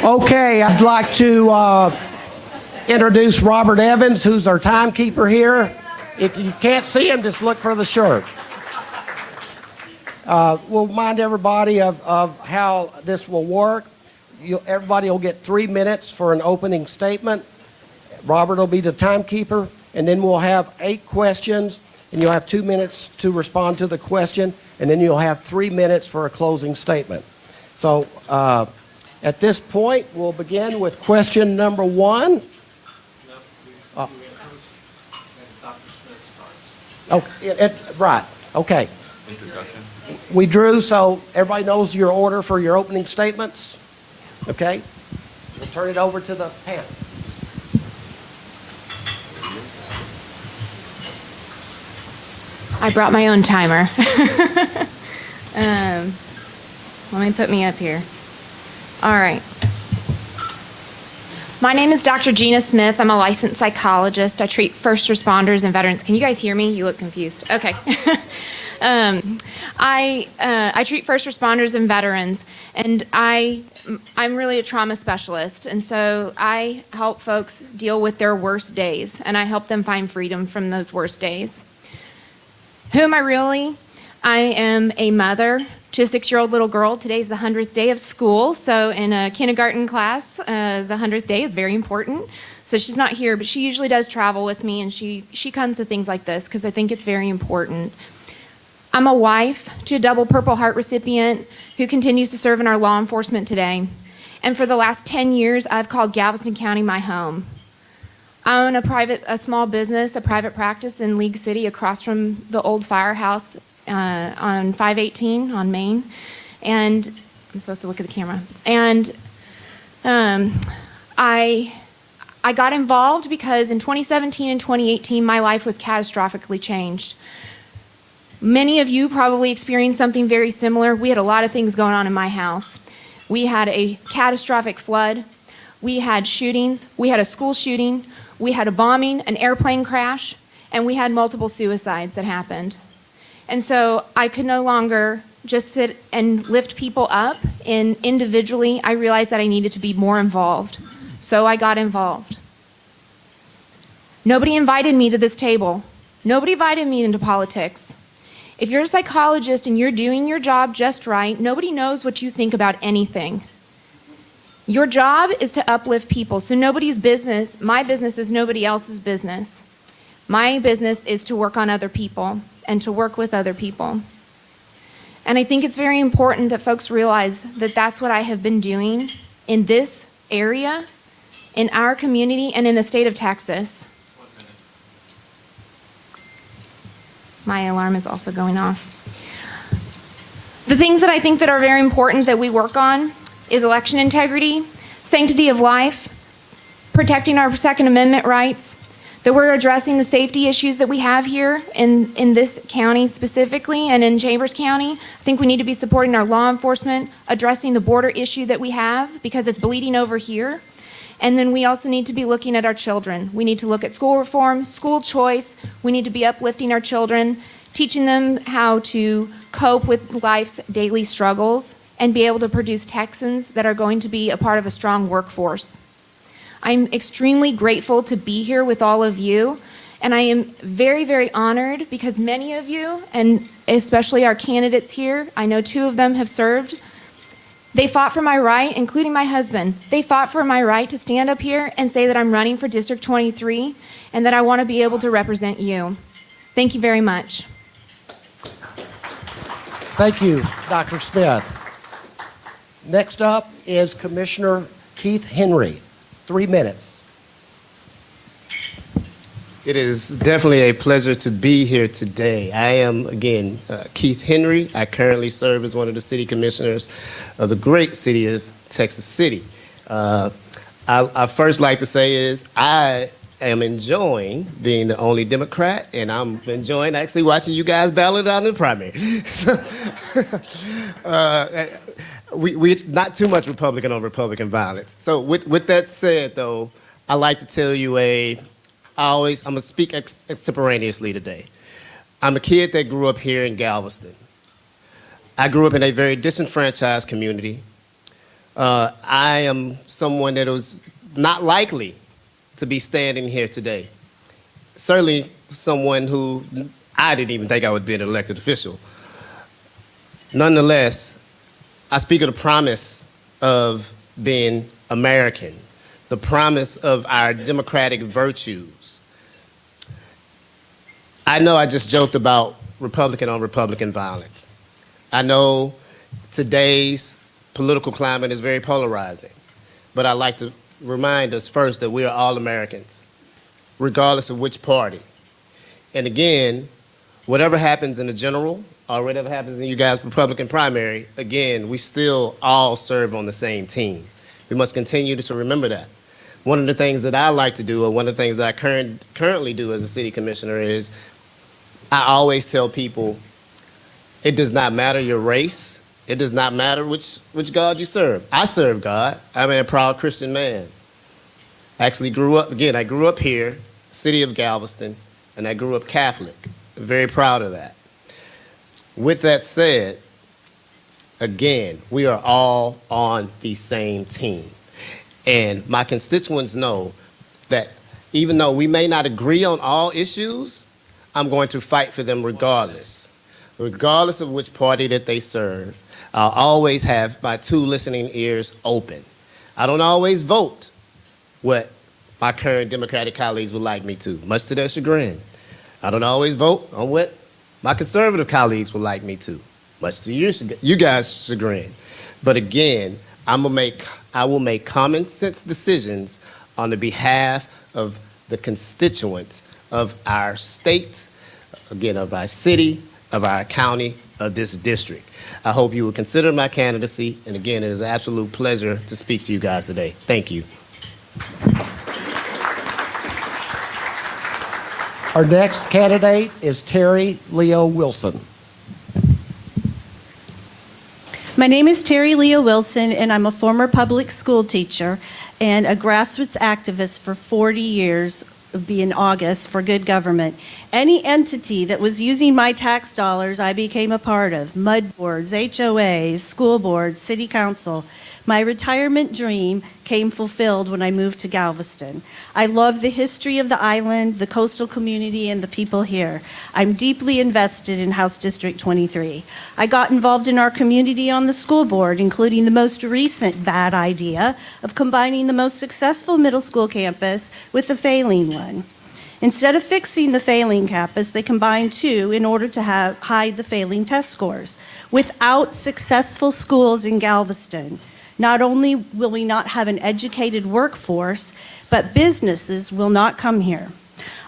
Okay, I'd like to introduce Robert Evans, who's our timekeeper here. If you can't see him, just look for the shirt. We'll remind everybody of how this will work. Everybody will get 3 minutes for an opening statement. Robert will be the timekeeper, and then we'll have 8 questions, and you'll have 2 minutes to respond to the question, and then you'll have 3 minutes for a closing statement. So at this point, we'll begin with question number 1. Okay, right, okay. Introduction. We drew, so everybody knows your order for your opening statements. Okay? We'll turn it over to the panel. I brought my own timer. Let me put me up here. All right. My name is Dr. Gina Smith. I'm a licensed psychologist. I treat first responders and veterans. Can you guys hear me? You look confused. Okay. I treat first responders and veterans, and I'm really a trauma specialist, and so I help folks deal with their worst days, and I help them find freedom from those worst days. Who am I really? I am a mother to a 6-year-old little girl. Today's the 100th day of school, so in a kindergarten class, the 100th day is very important. So she's not here, but she usually does travel with me, and she comes to things like this because I think it's very important. I'm a wife to a double Purple Heart recipient who continues to serve in our law enforcement today. And for the last 10 years, I've called Galveston County my home. I own a small business, a private practice in League City across from the old firehouse on 518 on Main. And I'm supposed to look at the camera. And I got involved because in 2017 and 2018, my life was catastrophically changed. Many of you probably experienced something very similar. We had a lot of things going on in my house. We had a catastrophic flood. We had shootings. We had a school shooting. We had a bombing, an airplane crash, and we had multiple suicides that happened. And so I could no longer just sit and lift people up, and individually I realized that I needed to be more involved. So I got involved. Nobody invited me to this table. Nobody invited me into politics. If you're a psychologist and you're doing your job just right, nobody knows what you think about anything. Your job is to uplift people, so nobody's business, my business is nobody else's business. My business is to work on other people and to work with other people. And I think it's very important that folks realize that that's what I have been doing in this area, in our community, and in the state of Texas. My alarm is also going off. The things that I think that are very important that we work on is election integrity, sanctity of life, protecting our Second Amendment rights, that we're addressing the safety issues that we have here in this county specifically and in Chambers County. I think we need to be supporting our law enforcement, addressing the border issue that we have because it's bleeding over here. And then we also need to be looking at our children. We need to look at school reform, school choice. We need to be uplifting our children, teaching them how to cope with life's daily struggles and be able to produce Texans that are going to be a part of a strong workforce. I'm extremely grateful to be here with all of you, and I am very, very honored because many of you, and especially our candidates here, I know 2 of them have served. They fought for my right, including my husband. They fought for my right to stand up here and say that I'm running for District 23 and that I want to be able to represent you. Thank you very much. Thank you, Dr. Smith. Next up is Commissioner Keith Henry. 3 minutes. It is definitely a pleasure to be here today. I am, again, Keith Henry. I currently serve as one of the city commissioners of the great city of Texas City. I first like to say is I am enjoying being the only Democrat, and I'm enjoying actually watching you guys battle it out in the primary. We're not too much Republican on Republican violence. So with that said, though, I like to tell you I'm going to speak extemporaneously today. I'm a kid that grew up here in Galveston. I grew up in a very disenfranchised community. I am someone that was not likely to be standing here today. Certainly someone who I didn't even think I would be an elected official. Nonetheless, I speak of the promise of being American, the promise of our democratic virtues. I know I just joked about Republican on Republican violence. I know today's political climate is very polarizing, but I'd like to remind us first that we are all Americans, regardless of which party. And again, whatever happens in the general, or whatever happens in you guys' Republican primary, again, we still all serve on the same team. We must continue to remember that. One of the things that I like to do, or one of the things that I currently do as a city commissioner is, I always tell people, it does not matter your race. It does not matter which God you serve. I serve God. I'm a proud Christian man. I grew up here, city of Galveston, and I grew up Catholic. I'm very proud of that. With that said, again, we are all on the same team. And my constituents know that even though we may not agree on all issues, I'm going to fight for them regardless. Regardless of which party that they serve, I'll always have my two listening ears open. I don't always vote what my current Democratic colleagues would like me to, much to their chagrin. I don't always vote on what my conservative colleagues would like me to, much to you guys' chagrin. But again, I will make common sense decisions on the behalf of the constituents of our state, again, of our city, of our county, of this district. I hope you will consider my candidacy, and again, it is an absolute pleasure to speak to you guys today. Thank you. Our next candidate is Terri Leo Wilson. My name is Terri Leo Wilson, and I'm a former public school teacher and a grassroots activist for 40 years, it'll be in August, for good government. Any entity that was using my tax dollars, I became a part of. MUD boards, HOAs, school boards, city council. My retirement dream came fulfilled when I moved to Galveston. I love the history of the island, the coastal community, and the people here. I'm deeply invested in House District 23. I got involved in our community on the school board, including the most recent bad idea of combining the most successful middle school campus with the failing one. Instead of fixing the failing campus, they combined two in order to hide the failing test scores. Without successful schools in Galveston, not only will we not have an educated workforce, but businesses will not come here.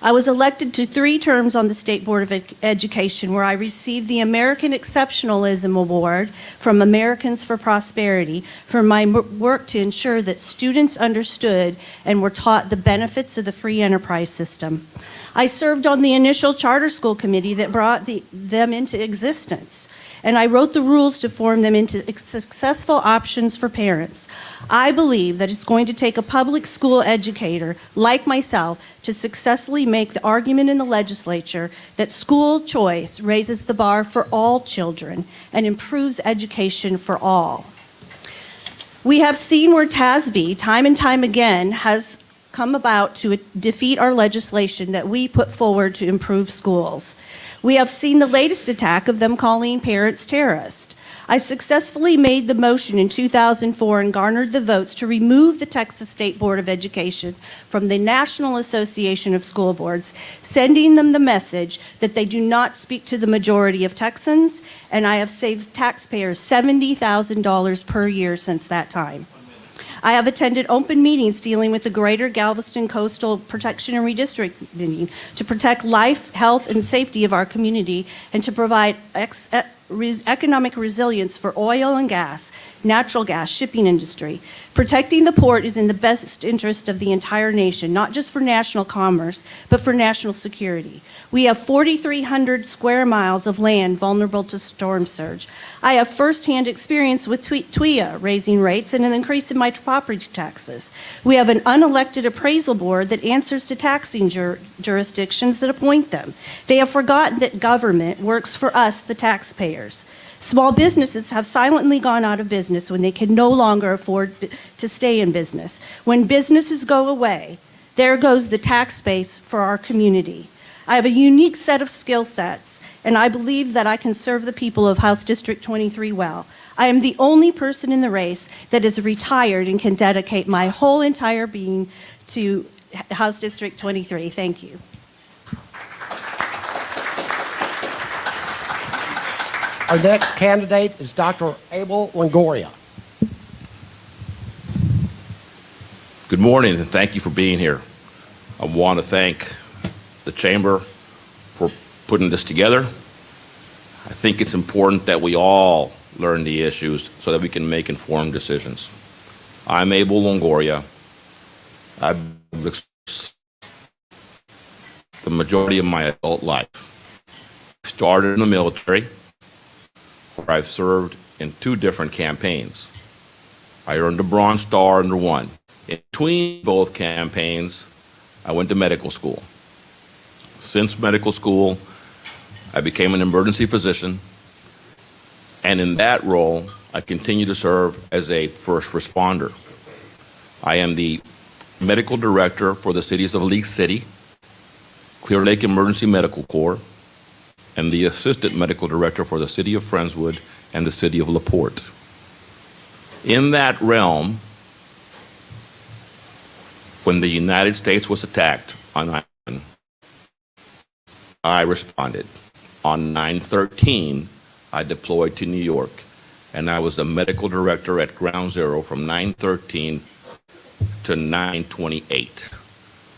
I was elected to 3 terms on the State Board of Education, where I received the American Exceptionalism Award from Americans for Prosperity for my work to ensure that students understood and were taught the benefits of the free enterprise system. I served on the initial charter school committee that brought them into existence, and I wrote the rules to form them into successful options for parents. I believe that it's going to take a public school educator like myself to successfully make the argument in the legislature that school choice raises the bar for all children and improves education for all. We have seen where TASB, time and time again, has come about to defeat our legislation that we put forward to improve schools. We have seen the latest attack of them calling parents terrorists. I successfully made the motion in 2004 and garnered the votes to remove the Texas State Board of Education from the National Association of School Boards, sending them the message that they do not speak to the majority of Texans, and I have saved taxpayers $70,000 per year since that time. I have attended open meetings dealing with the Greater Galveston Coastal Protection and Redistricting to protect life, health, and safety of our community and to provide economic resilience for oil and gas, natural gas, shipping industry. Protecting the port is in the best interest of the entire nation, not just for national commerce, but for national security. We have 4,300 square miles of land vulnerable to storm surge. I have firsthand experience with TWIA raising rates and an increase in my property taxes. We have an unelected appraisal board that answers to taxing jurisdictions that appoint them. They have forgotten that government works for us, the taxpayers. Small businesses have silently gone out of business when they can no longer afford to stay in business. When businesses go away, there goes the tax base for our community. I have a unique set of skill sets, and I believe that I can serve the people of House District 23 well. I am the only person in the race that is retired and can dedicate my whole entire being to House District 23. Thank you. Our next candidate is Dr. Abel Longoria. Good morning, and thank you for being here. I want to thank the Chamber for putting this together. I think it's important that we all learn the issues so that we can make informed decisions. I'm Abel Longoria. I've lived the majority of my adult life. Started in the military, where I've served in 2 different campaigns. I earned a Bronze Star under one. In between both campaigns, I went to medical school. Since medical school, I became an emergency physician, and in that role, I continue to serve as a first responder. I am the medical director for the cities of League City, Clear Lake Emergency Medical Corps, and the assistant medical director for the city of Friendswood and the city of LaPorte. In that realm, when the United States was attacked on 9/11, I responded. On 9/13, I deployed to New York, and I was the medical director at Ground Zero from 9/13 to 9/28.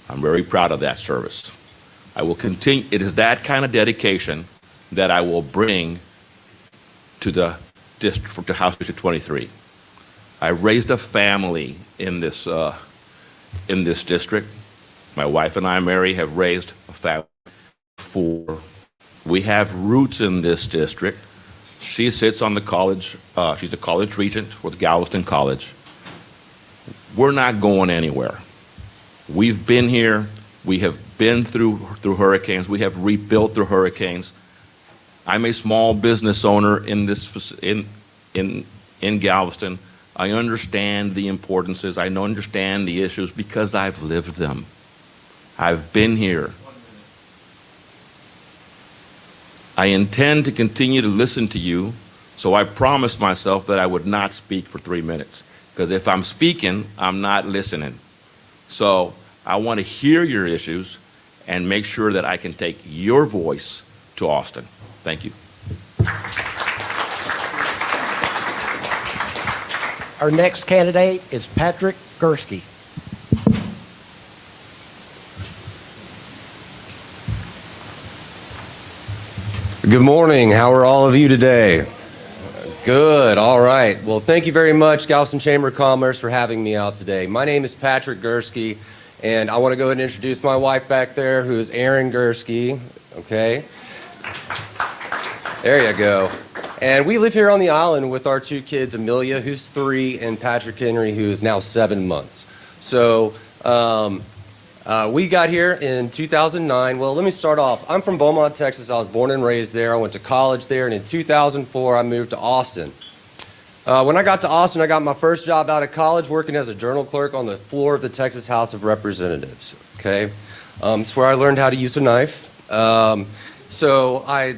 I'm very proud of that service. I will continue. It is that kind of dedication that I will bring to the district, to House District 23. I raised a family in this district. My wife and I, Mary, have raised a family of 4. We have roots in this district. She sits on the college. She's a college regent with Galveston College. We're not going anywhere. We've been here. We have been through hurricanes. We have rebuilt through hurricanes. I'm a small business owner in Galveston. I understand the importances. I understand the issues because I've lived them. I've been here. I intend to continue to listen to you, so I promised myself that I would not speak for 3 minutes, because if I'm speaking, I'm not listening. So I want to hear your issues and make sure that I can take your voice to Austin. Thank you. Our next candidate is Patrick Gurski. Good morning. How are all of you today? Good. All right. Well, thank you very much, Galveston Chamber of Commerce, for having me out today. My name is Patrick Gurski, and I want to go ahead and introduce my wife back there, who is Erin Gursky. Okay. There you go. And we live here on the island with our 2 kids, Amelia, who's 3, and Patrick Henry, who is now 7 months. So we got here in 2009. Well, let me start off. I'm from Beaumont, Texas. I was born and raised there. I went to college there, and in 2004, I moved to Austin. When I got to Austin, I got my first job out of college working as a journal clerk on the floor of the Texas House of Representatives. Okay, it's where I learned how to use a knife. So I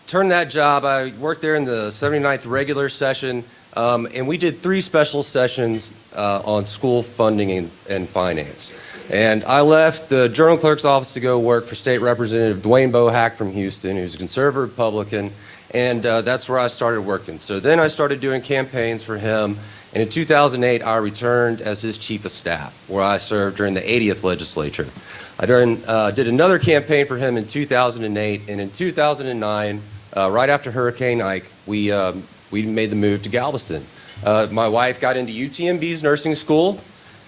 turned that job. I worked there in the 79th regular session, and we did 3 special sessions on school funding and finance. And I left the journal clerk's office to go work for State Representative Dwayne Bohack from Houston, who's a conservative Republican, and that's where I started working. So then I started doing campaigns for him, and in 2008 I returned as his chief of staff, where I served during the 80th legislature. I did another campaign for him in 2008, and in 2009, right after Hurricane Ike, we made the move to Galveston. My wife got into UTMB's nursing school,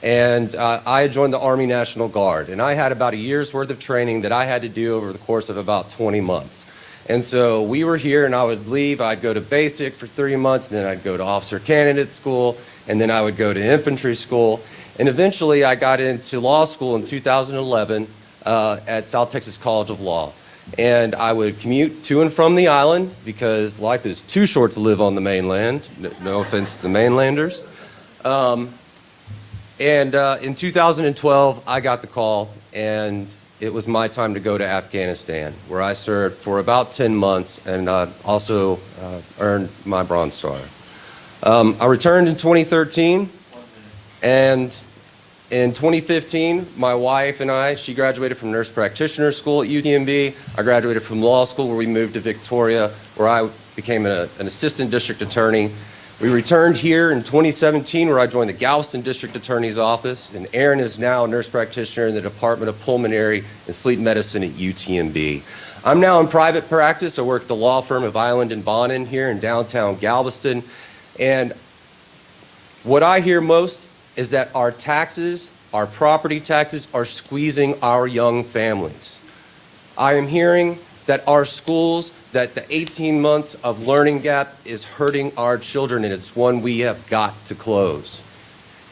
and I joined the Army National Guard. And I had about a year's worth of training that I had to do over the course of about 20 months. And so we were here, and I would leave. I'd go to basic for 3 months, and then I'd go to officer candidate school, and then I would go to infantry school. And eventually I got into law school in 2011 at South Texas College of Law. and I would commute to and from the island because life is too short to live on the mainland. No offense to the mainlanders. In 2012, I got the call, and it was my time to go to Afghanistan, where I served for about 10 months and also earned my Bronze Star. I returned in 2013, and in 2015, my wife and I, she graduated from nurse practitioner school at UTMB. I graduated from law school, where we moved to Victoria, where I became an assistant district attorney. We returned here in 2017, where I joined the Galveston District Attorney's Office, and Erin is now a nurse practitioner in the Department of Pulmonary and Sleep Medicine at UTMB. I'm now in private practice. I work at the law firm of Island and Bonin here in downtown Galveston, and what I hear most is that our taxes, our property taxes, are squeezing our young families. I am hearing that our schools, that the 18 months of learning gap is hurting our children, and it's one we have got to close.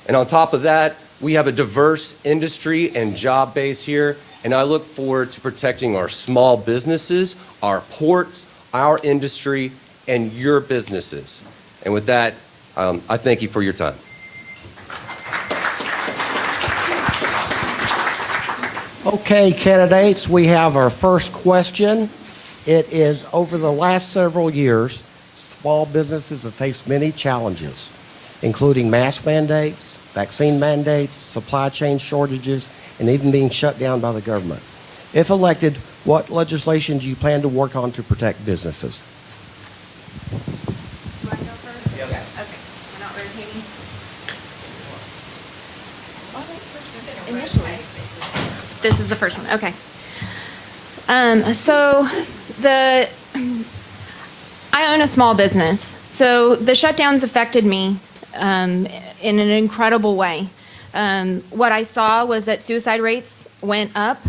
And on top of that, we have a diverse industry and job base here, and I look forward to protecting our small businesses, our ports, our industry, and your businesses. And with that, I thank you for your time. Okay, candidates, we have our first question. It is, over the last several years, small businesses have faced many challenges, including mask mandates, vaccine mandates, supply chain shortages, and even being shut down by the government. If elected, what legislation do you plan to work on to protect businesses? Do I go first? Yeah. Okay. We're not rotating. Initially. This is the first one. Okay. I own a small business. So the shutdowns affected me in an incredible way. What I saw was that suicide rates went up.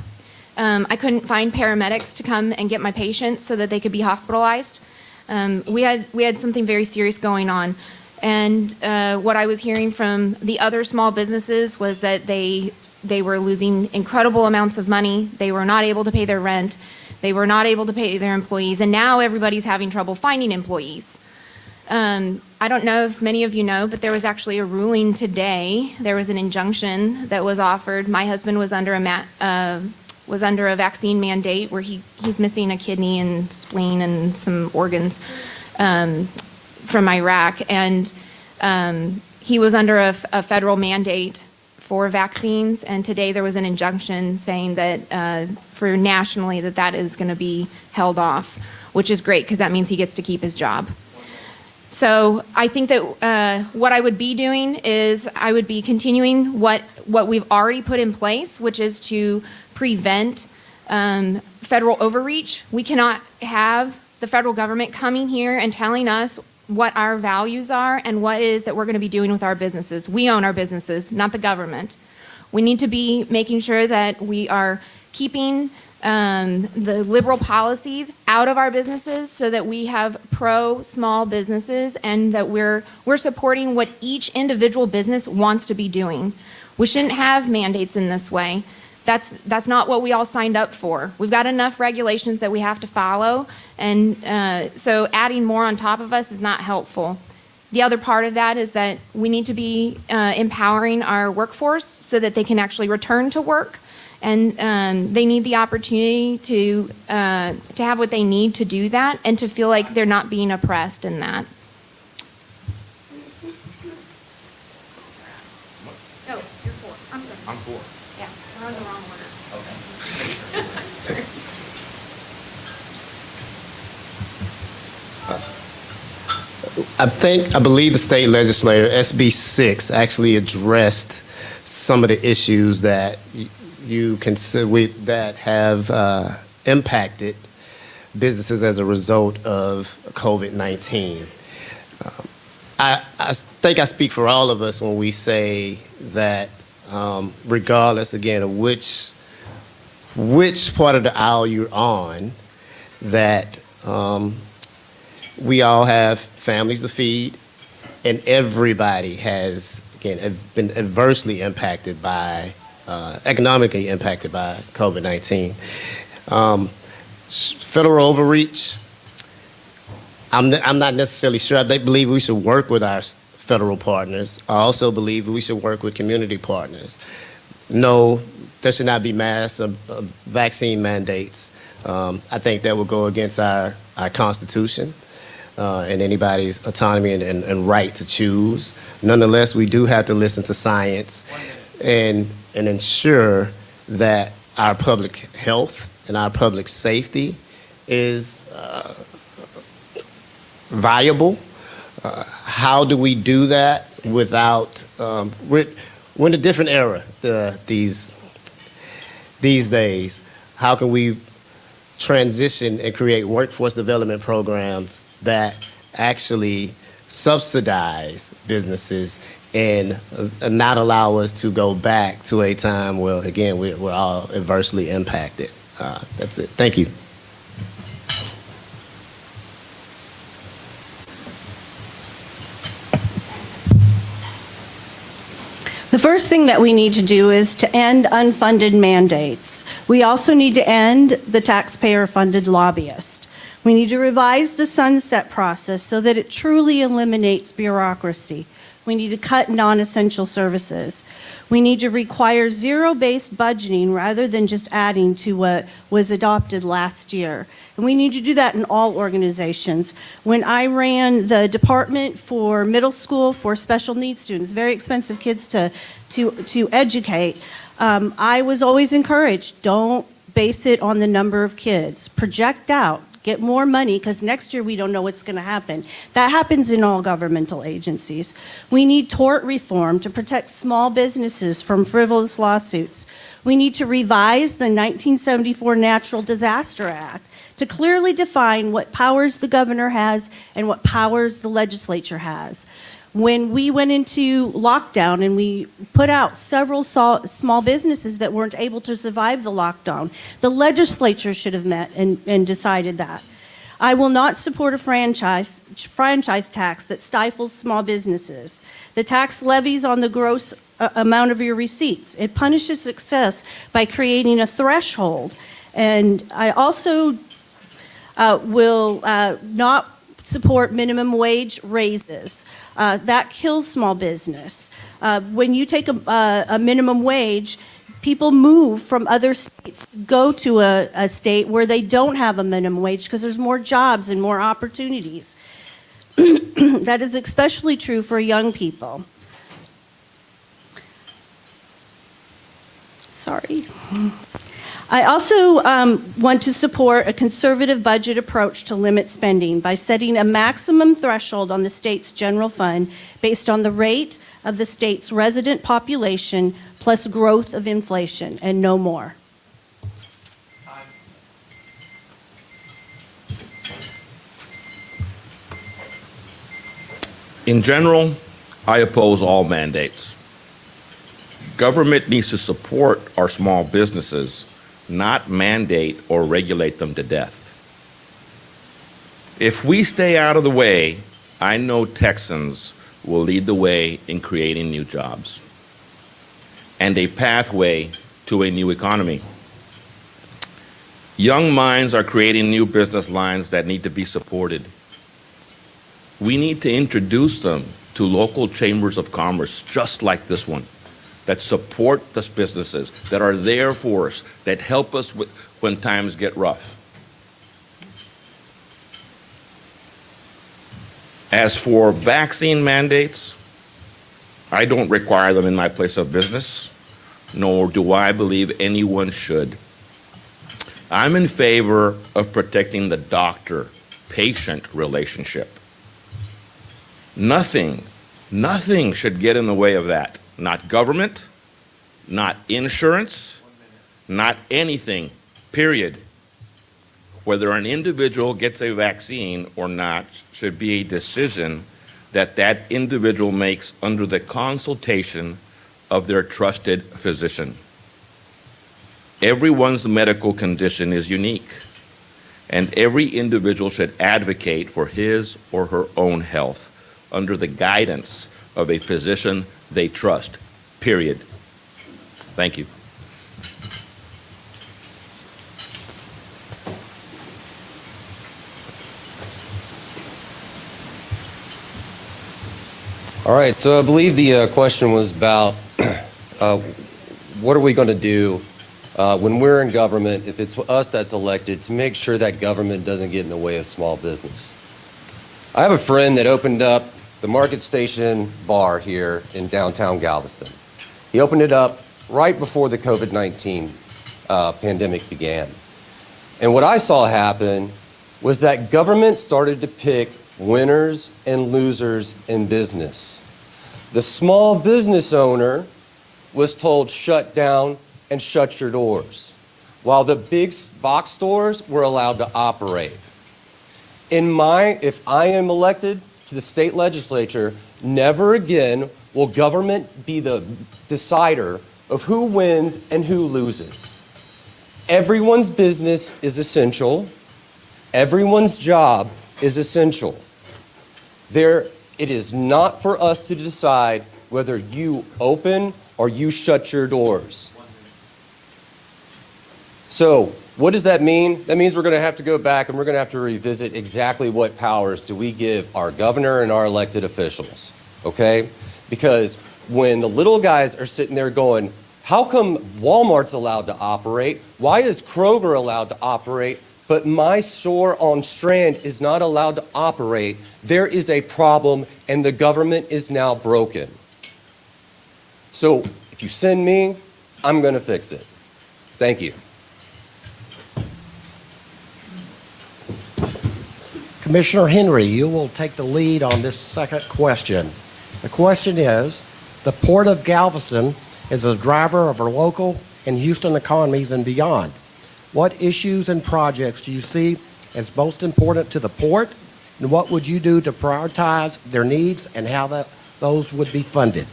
I couldn't find paramedics to come and get my patients so that they could be hospitalized. We had something very serious going on. And what I was hearing from the other small businesses was that they were losing incredible amounts of money. They were not able to pay their rent. They were not able to pay their employees. And now everybody's having trouble finding employees. I don't know if many of you know, but there was actually a ruling today. There was an injunction that was offered. My husband was under a vaccine mandate where he's missing a kidney and spleen and some organs from Iraq. And he was under a federal mandate for vaccines, and today there was an injunction saying that for nationally that is going to be held off, which is great because that means he gets to keep his job. So I think that what I would be doing is I would be continuing what we've already put in place, which is to prevent federal overreach. We cannot have the federal government coming here and telling us what our values are and what it is that we're going to be doing with our businesses. We own our businesses, not the government. We need to be making sure that we are keeping the liberal policies out of our businesses so that we have pro-small businesses and that we're supporting what each individual business wants to be doing. We shouldn't have mandates in this way. That's not what we all signed up for. We've got enough regulations that we have to follow, and so adding more on top of us is not helpful. The other part of that is that we need to be empowering our workforce so that they can actually return to work, and they need the opportunity to have what they need to do that and to feel like they're not being oppressed in that. Oh, you're four. I'm sorry. I'm four. Yeah, we're on the wrong order. I believe the state legislator, SB 6, actually addressed some of the issues that you consider that have impacted businesses as a result of COVID-19. I think I speak for all of us when we say that regardless, again, of which part of the aisle you're on, that we all have families to feed, and everybody has, again, been adversely impacted by, economically impacted by COVID-19. Federal overreach, I'm not necessarily sure. They believe we should work with our federal partners. I also believe we should work with community partners. No, there should not be mass vaccine mandates. I think that will go against our Constitution and anybody's autonomy and right to choose. Nonetheless, we do have to listen to science and ensure that our public health and our public safety is viable. How do we do that without, we're in a different era these days. How can we transition and create workforce development programs that actually subsidize businesses and not allow us to go back to a time where, again, we're all adversely impacted. That's it. Thank you. The first thing that we need to do is to end unfunded mandates. We also need to end the taxpayer-funded lobbyist. We need to revise the sunset process so that it truly eliminates bureaucracy. We need to cut non-essential services. We need to require zero-based budgeting rather than just adding to what was adopted last year. And we need to do that in all organizations. When I ran the department for middle school for special needs students, very expensive kids to educate, I was always encouraged, don't base it on the number of kids. Project out. Get more money, because next year we don't know what's going to happen. That happens in all governmental agencies. We need tort reform to protect small businesses from frivolous lawsuits. We need to revise the 1974 Natural Disaster Act to clearly define what powers the governor has and what powers the legislature has. When we went into lockdown and we put out several small businesses that weren't able to survive the lockdown, the legislature should have met and decided that. I will not support a franchise tax that stifles small businesses. The tax levies on the gross amount of your receipts. It punishes success by creating a threshold. And I also will not support minimum wage raises. That kills small business. When you take a minimum wage, people move from other states to go to a state where they don't have a minimum wage because there's more jobs and more opportunities. That is especially true for young people. Sorry. I also want to support a conservative budget approach to limit spending by setting a maximum threshold on the state's general fund based on the rate of the state's resident population plus growth of inflation, and no more. In general, I oppose all mandates. Government needs to support our small businesses, not mandate or regulate them to death. If we stay out of the way, I know Texans will lead the way in creating new jobs and a pathway to a new economy. Young minds are creating new business lines that need to be supported. We need to introduce them to local chambers of commerce just like this one, that support these businesses, that are there for us, that help us when times get rough. As for vaccine mandates, I don't require them in my place of business, nor do I believe anyone should. I'm in favor of protecting the doctor-patient relationship. Nothing should get in the way of that. Not government, not insurance, not anything, period. Whether an individual gets a vaccine or not should be a decision that that individual makes under the consultation of their trusted physician. Everyone's medical condition is unique, and every individual should advocate for his or her own health under the guidance of a physician they trust, period. Thank you. All right, so I believe the question was about what are we going to do when we're in government, if it's us that's elected, to make sure that government doesn't get in the way of small business. I have a friend that opened up the Market Station bar here in downtown Galveston. He opened it up right before the COVID-19 pandemic began. And what I saw happen was that government started to pick winners and losers in business. The small business owner was told shut down and shut your doors, while the big box stores were allowed to operate. If I am elected to the state legislature, never again will government be the decider of who wins and who loses. Everyone's business is essential. Everyone's job is essential. It is not for us to decide whether you open or you shut your doors. So what does that mean? That means we're going to have to go back and we're going to have to revisit exactly what powers do we give our governor and our elected officials, okay? Because when the little guys are sitting there going, how come Walmart's allowed to operate? Why is Kroger allowed to operate, but my store on Strand is not allowed to operate? There is a problem and the government is now broken. So if you send me, I'm going to fix it. Thank you. Commissioner Henry, you will take the lead on this second question. The question is, the Port of Galveston is a driver of our local and Houston economies and beyond. What issues and projects do you see as most important to the port, and what would you do to prioritize their needs and how those would be funded?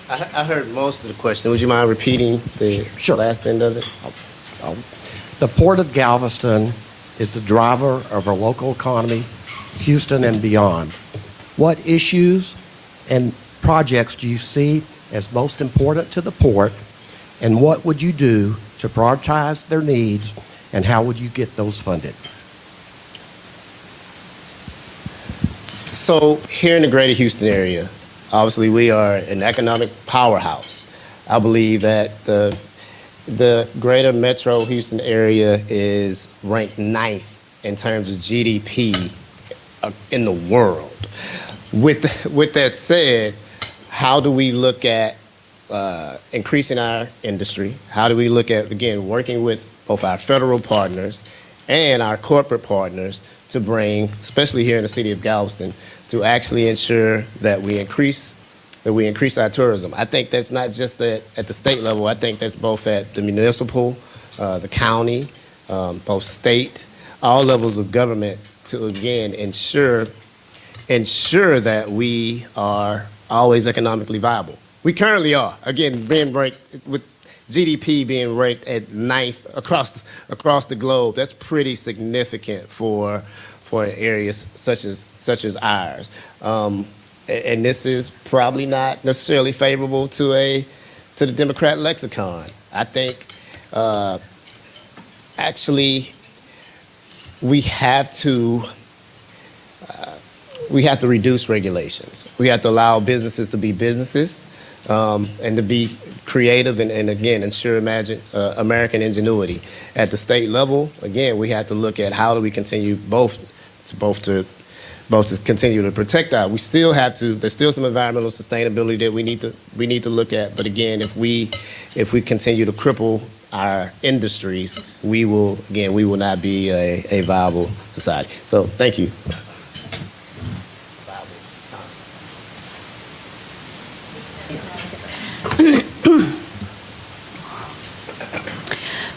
I heard most of the question. Would you mind repeating the Sure. last end of it? The Port of Galveston is the driver of our local economy, Houston and beyond. What issues and projects do you see as most important to the port, and what would you do to prioritize their needs, and how would you get those funded? So here in the greater Houston area, obviously we are an economic powerhouse. I believe that the greater metro Houston area is ranked 9th in terms of GDP in the world. With that said, how do we look at increasing our industry? How do we look at, again, working with both our federal partners and our corporate partners to bring, especially here in the city of Galveston, to actually ensure that we increase our tourism? I think that's not just at the state level. I think that's both at the municipal, the county, both state, all levels of government, to again ensure that we are always economically viable. We currently are. Again, being ranked with GDP being ranked at 9th across the globe. That's pretty significant for areas such as ours. And this is probably not necessarily favorable to the Democrat lexicon. I think actually we have to reduce regulations. We have to allow businesses to be businesses and to be creative and again ensure American ingenuity. At the state level, again, we have to look at how do we continue both to continue to protect our. There's still some environmental sustainability that we need to look at. But again, if we continue to cripple our industries, we will not be a viable society. So thank you.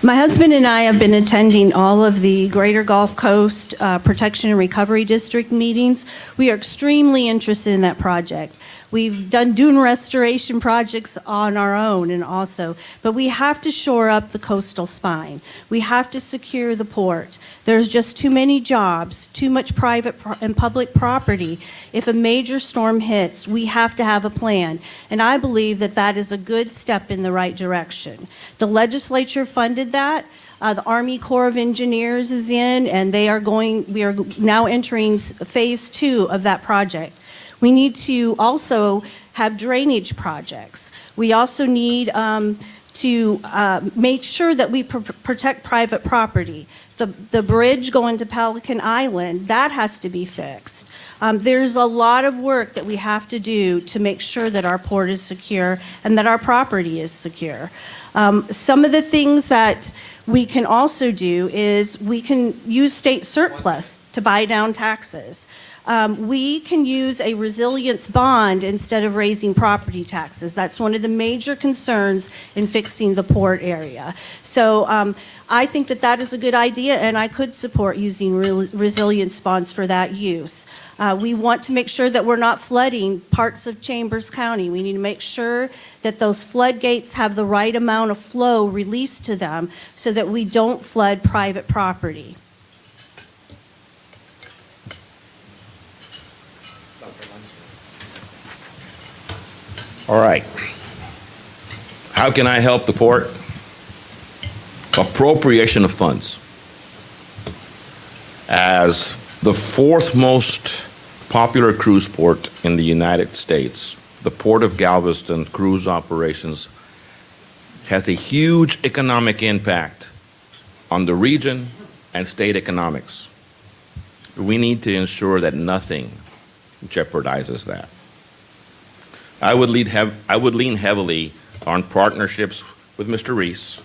My husband and I have been attending all of the Greater Gulf Coast Protection and Recovery District meetings. We are extremely interested in that project. We've done dune restoration projects on our own and also, but we have to shore up the coastal spine. We have to secure the port. There's just too many jobs, too much private and public property. If a major storm hits, we have to have a plan. And I believe that that is a good step in the right direction. The legislature funded that. The Army Corps of Engineers is in, and we are now entering phase 2 of that project. We need to also have drainage projects. We also need to make sure that we protect private property. The bridge going to Pelican Island, that has to be fixed. There's a lot of work that we have to do to make sure that our port is secure and that our property is secure. Some of the things that we can also do is we can use state surplus to buy down taxes. We can use a resilience bond instead of raising property taxes. That's one of the major concerns in fixing the port area. So I think that that is a good idea, and I could support using resilience bonds for that use. We want to make sure that we're not flooding parts of Chambers County. We need to make sure that those floodgates have the right amount of flow released to them so that we don't flood private property. All right. How can I help the port? Appropriation of funds. As the 4th most popular cruise port in the United States, the Port of Galveston cruise operations has a huge economic impact on the region and state economics. We need to ensure that nothing jeopardizes that. I would lean heavily on partnerships with Mr. Reese,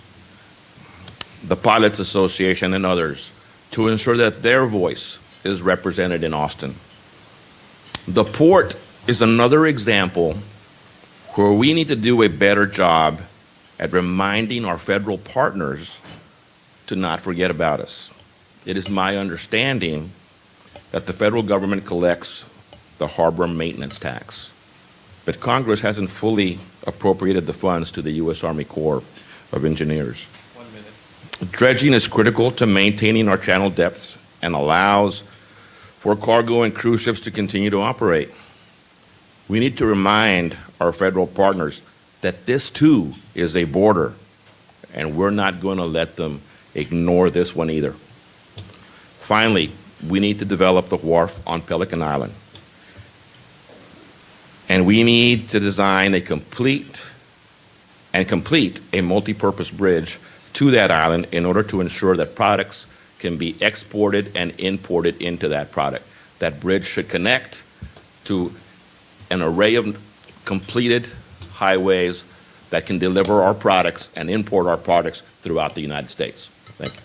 the Pilots Association, and others to ensure that their voice is represented in Austin. The port is another example where we need to do a better job at reminding our federal partners to not forget about us. It is my understanding that the federal government collects the harbor maintenance tax, but Congress hasn't fully appropriated the funds to the U.S. Army Corps of Engineers. 1 minute. Dredging is critical to maintaining our channel depths and allows for cargo and cruise ships to continue to operate. We need to remind our federal partners that this too is a border, and we're not going to let them ignore this one either. Finally, we need to develop the wharf on Pelican Island. And we need to design a complete a multi-purpose bridge to that island in order to ensure that products can be exported and imported into that product. That bridge should connect to an array of completed highways that can deliver our products and import our products throughout the United States. Thank you.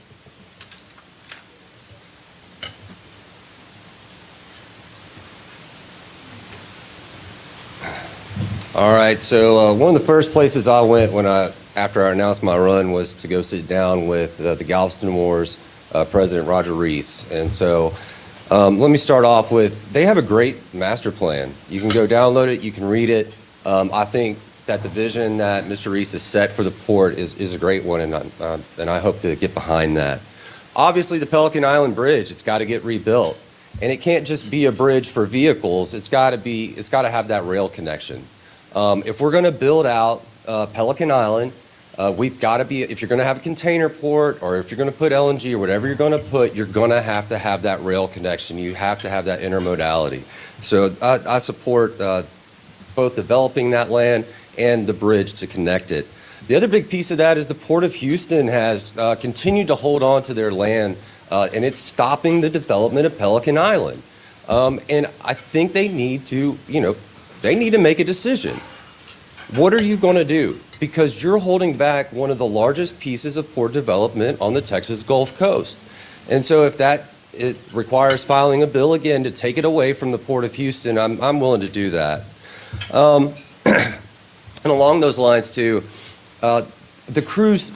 All right, so one of the first places I went after I announced my run was to go sit down with the Galveston Wars President Roger Reese. And so let me start off with, they have a great master plan. You can go download it, you can read it. I think that the vision that Mr. Reese has set for the port is a great one, and I hope to get behind that. Obviously, the Pelican Island Bridge, it's got to get rebuilt. And it can't just be a bridge for vehicles, it's got to have that rail connection. If we're going to build out Pelican Island, we've got to be, if you're going to have a container port or if you're going to put LNG or whatever you're going to put, you're going to have that rail connection. You have to have that intermodality. So I support both developing that land and the bridge to connect it. The other big piece of that is the Port of Houston has continued to hold on to their land, and it's stopping the development of Pelican Island. And I think they need to, they need to make a decision. What are you going to do? Because you're holding back one of the largest pieces of port development on the Texas Gulf Coast. And so if it requires filing a bill again to take it away from the Port of Houston, I'm willing to do that. And along those lines too, the cruise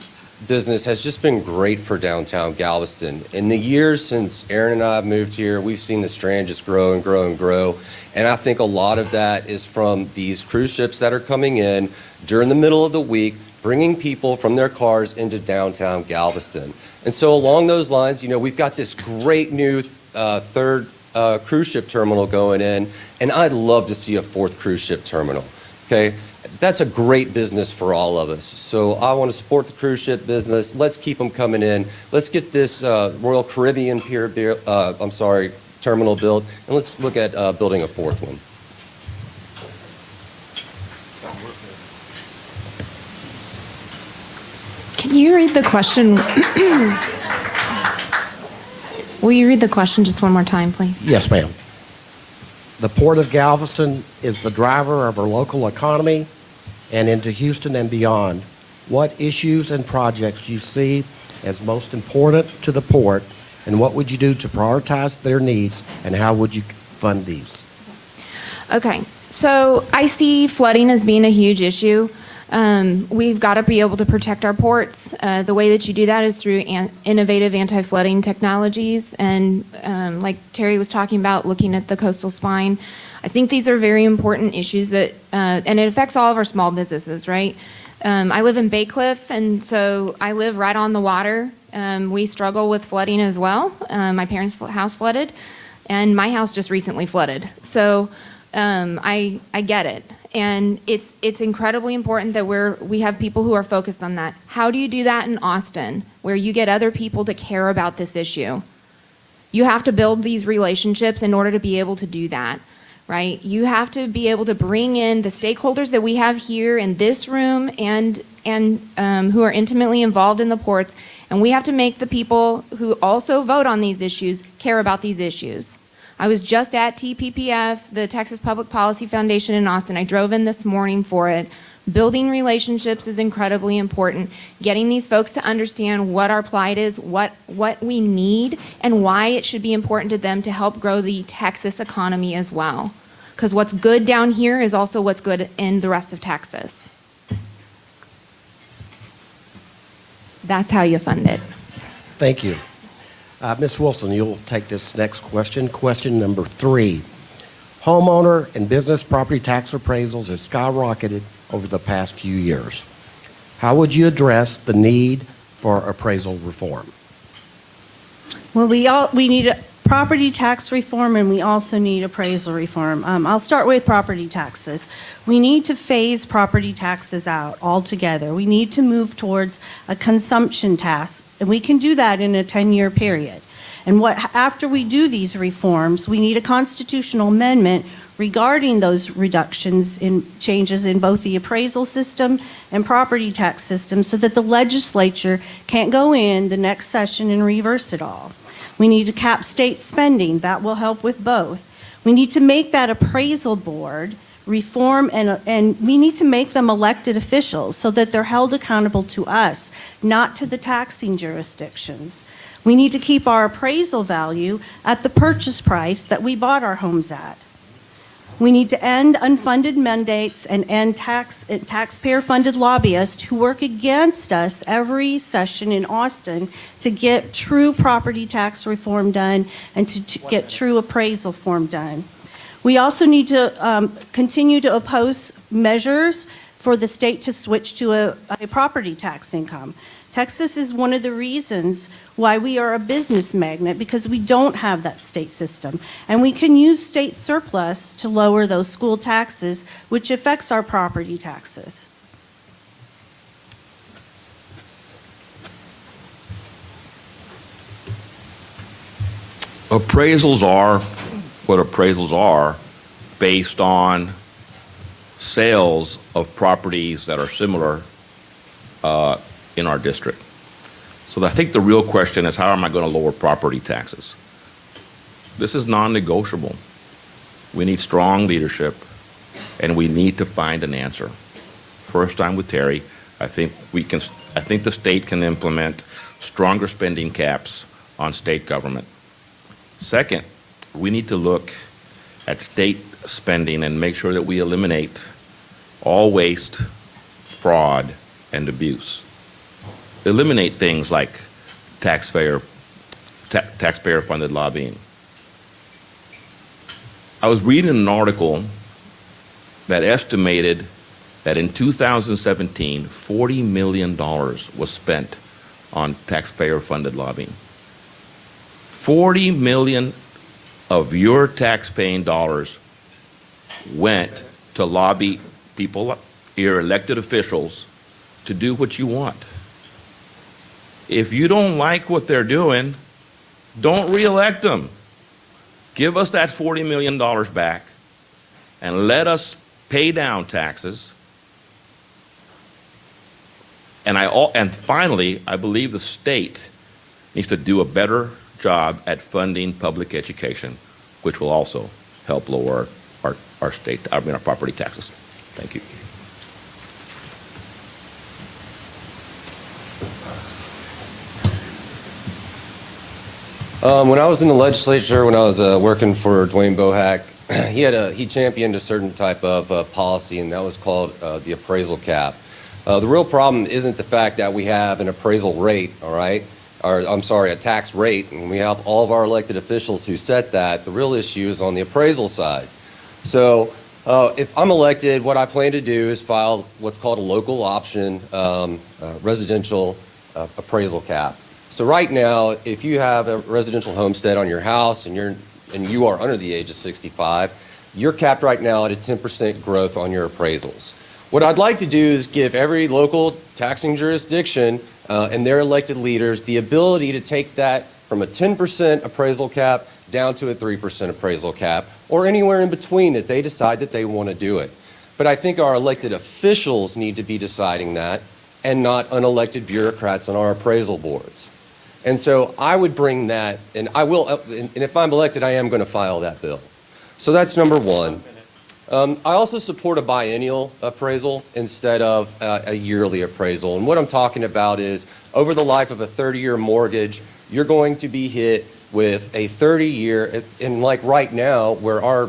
business has just been great for downtown Galveston. In the years since Aaron and I have moved here, we've seen the Strand just grow and grow and grow. And I think a lot of that is from these cruise ships that are coming in during the middle of the week, bringing people from their cars into downtown Galveston. And so along those lines, we've got this great new third cruise ship terminal going in, and I'd love to see a fourth cruise ship terminal, okay? That's a great business for all of us. So I want to support the cruise ship business. Let's keep them coming in. Let's get this Royal Caribbean terminal built, and let's look at building a fourth one. Can you read the question? Will you read the question just one more time, please? Yes, ma'am. The Port of Galveston is the driver of our local economy and into Houston and beyond. What issues and projects do you see as most important to the port, and what would you do to prioritize their needs, and how would you fund these? Okay, so I see flooding as being a huge issue. We've got to be able to protect our ports. The way that you do that is through innovative anti-flooding technologies, and like Terry was talking about, looking at the coastal spine. I think these are very important issues that, and it affects all of our small businesses, right? I live in Bay Cliff, and so I live right on the water. We struggle with flooding as well. My parents' house flooded, and my house just recently flooded. So I get it. And it's incredibly important that we have people who are focused on that. How do you do that in Austin, where you get other people to care about this issue? You have to build these relationships in order to be able to do that, right? You have to be able to bring in the stakeholders that we have here in this room and who are intimately involved in the ports, and we have to make the people who also vote on these issues care about these issues. I was just at TPPF, the Texas Public Policy Foundation in Austin. I drove in this morning for it. Building relationships is incredibly important. Getting these folks to understand what our plight is, what we need, and why it should be important to them to help grow the Texas economy as well. Because what's good down here is also what's good in the rest of Texas. That's how you fund it. Thank you. Ms. Wilson, you'll take this next question. Question number 3. Homeowner and business property tax appraisals have skyrocketed over the past few years. How would you address the need for appraisal reform? Well, we need property tax reform, and we also need appraisal reform. I'll start with property taxes. We need to phase property taxes out altogether. We need to move towards a consumption tax, and we can do that in a 10-year period. And after we do these reforms, we need a constitutional amendment regarding those reductions in changes in both the appraisal system and property tax system, so that the legislature can't go in the next session and reverse it all. We need to cap state spending. That will help with both. We need to make that appraisal board reform, and we need to make them elected officials so that they're held accountable to us, not to the taxing jurisdictions. We need to keep our appraisal value at the purchase price that we bought our homes at. We need to end unfunded mandates and end taxpayer-funded lobbyists who work against us every session in Austin to get true property tax reform done and to get true appraisal reform done. We also need to continue to oppose measures for the state to switch to a property tax income. Texas is one of the reasons why we are a business magnet, because we don't have that state system. And we can use state surplus to lower those school taxes, which affects our property taxes. Appraisals are what appraisals are based on sales of properties that are similar in our district. So I think the real question is, how am I going to lower property taxes? This is non-negotiable. We need strong leadership, and we need to find an answer. First time with Terry, I think the state can implement stronger spending caps on state government. Second, we need to look at state spending and make sure that we eliminate all waste, fraud, and abuse. eliminate things like taxpayer-funded lobbying. I was reading an article that estimated that in 2017, $40 million was spent on taxpayer-funded lobbying. 40 million of your tax-paying dollars went to lobby people, your elected officials, to do what you want. If you don't like what they're doing, don't re-elect them. Give us that $40 million back and let us pay down taxes. And finally, I believe the state needs to do a better job at funding public education, which will also help lower our property taxes. Thank you. When I was in the legislature, when I was working for Dwayne Bohack, he championed a certain type of policy, and that was called the appraisal cap. The real problem isn't the fact that we have an appraisal rate, all right? A tax rate, and we have all of our elected officials who set that. The real issue is on the appraisal side. So if I'm elected, what I plan to do is file what's called a local option residential appraisal cap. So right now, if you have a residential homestead on your house and you are under the age of 65, you're capped right now at a 10% growth on your appraisals. What I'd like to do is give every local taxing jurisdiction and their elected leaders the ability to take that from a 10% appraisal cap down to a 3% appraisal cap, or anywhere in between that they decide that they want to do it. But I think our elected officials need to be deciding that, and not unelected bureaucrats on our appraisal boards. And so I would bring that, and I will, and if I'm elected, I am going to file that bill. So that's number one. I also support a biennial appraisal instead of a yearly appraisal. And what I'm talking about is, over the life of a 30-year mortgage, you're going to be hit with a 30-year, and like right now, where our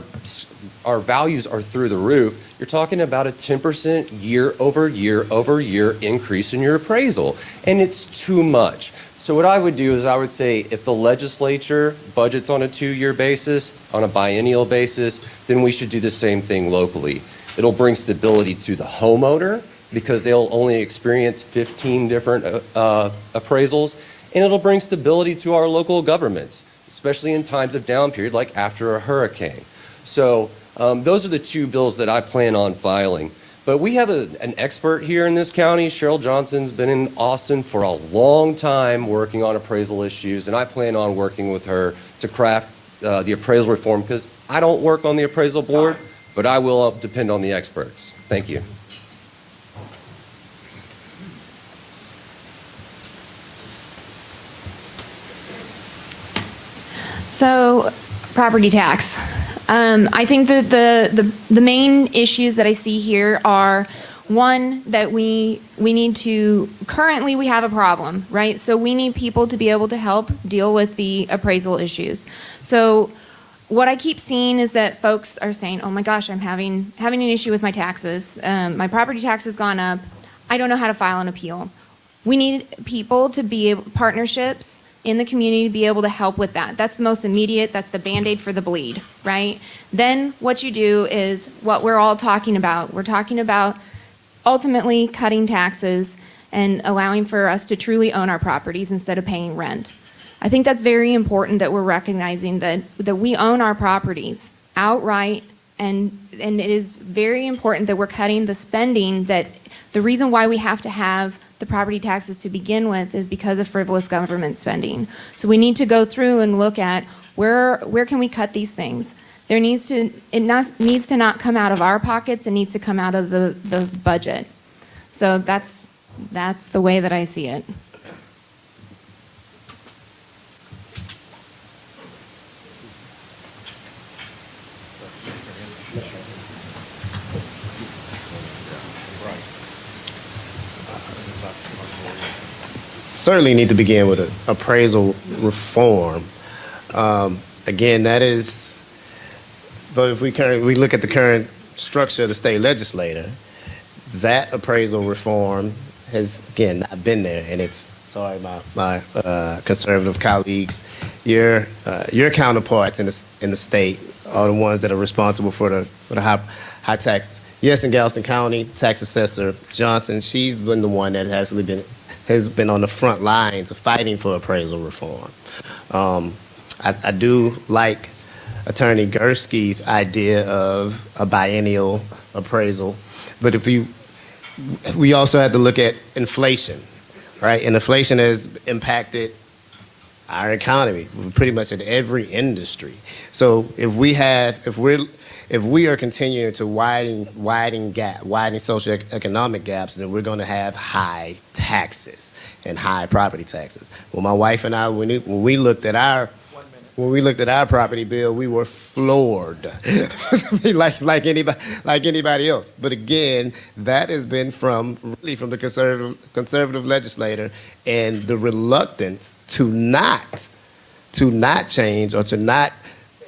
values are through the roof, you're talking about a 10% year-over-year increase in your appraisal. And it's too much. So what I would do is I would say, if the legislature budgets on a 2-year basis, on a biennial basis, then we should do the same thing locally. It'll bring stability to the homeowner because they'll only experience 15 different appraisals, and it'll bring stability to our local governments, especially in times of down period like after a hurricane. So those are the two bills that I plan on filing. But we have an expert here in this county. Cheryl Johnson's been in Austin for a long time working on appraisal issues, and I plan on working with her to craft the appraisal reform, because I don't work on the appraisal board, but I will depend on the experts. Thank you. So, property tax. I think that the main issues that I see here are, one, that we need to, currently we have a problem, right? So we need people to be able to help deal with the appraisal issues. So what I keep seeing is that folks are saying, oh my gosh, I'm having an issue with my taxes. My property tax has gone up. I don't know how to file an appeal. We need people to be able, partnerships in the community, to be able to help with that. That's the most immediate, that's the Band-Aid for the bleed, right? Then what you do is what we're all talking about. We're talking about ultimately cutting taxes and allowing for us to truly own our properties instead of paying rent. I think that's very important, that we're recognizing that we own our properties outright, and it is very important that we're cutting the spending. That the reason why we have to have the property taxes to begin with is because of frivolous government spending. So we need to go through and look at where can we cut these things. It needs to not come out of our pockets. It needs to come out of the budget. So that's the way that I see it. Certainly need to begin with an appraisal reform. Again, that is, but if we look at the current structure of the state legislature, that appraisal reform has again not been there, and it's sorry, my conservative colleagues, your counterparts in the state are the ones that are responsible for the high tax. Yes, in Galveston County, tax assessor Johnson, she's been the one that has been on the front lines of fighting for appraisal reform. I do like Attorney Gursky's idea of a biennial appraisal, but we also have to look at inflation, right? And inflation has impacted our economy pretty much in every industry. So if we are continuing to widen socioeconomic gaps, then we're going to have high taxes and high property taxes. Well, my wife and I, when we looked at our property bill, we were floored, like anybody else. But again, that has been from the conservative legislator and the reluctance to not change or to not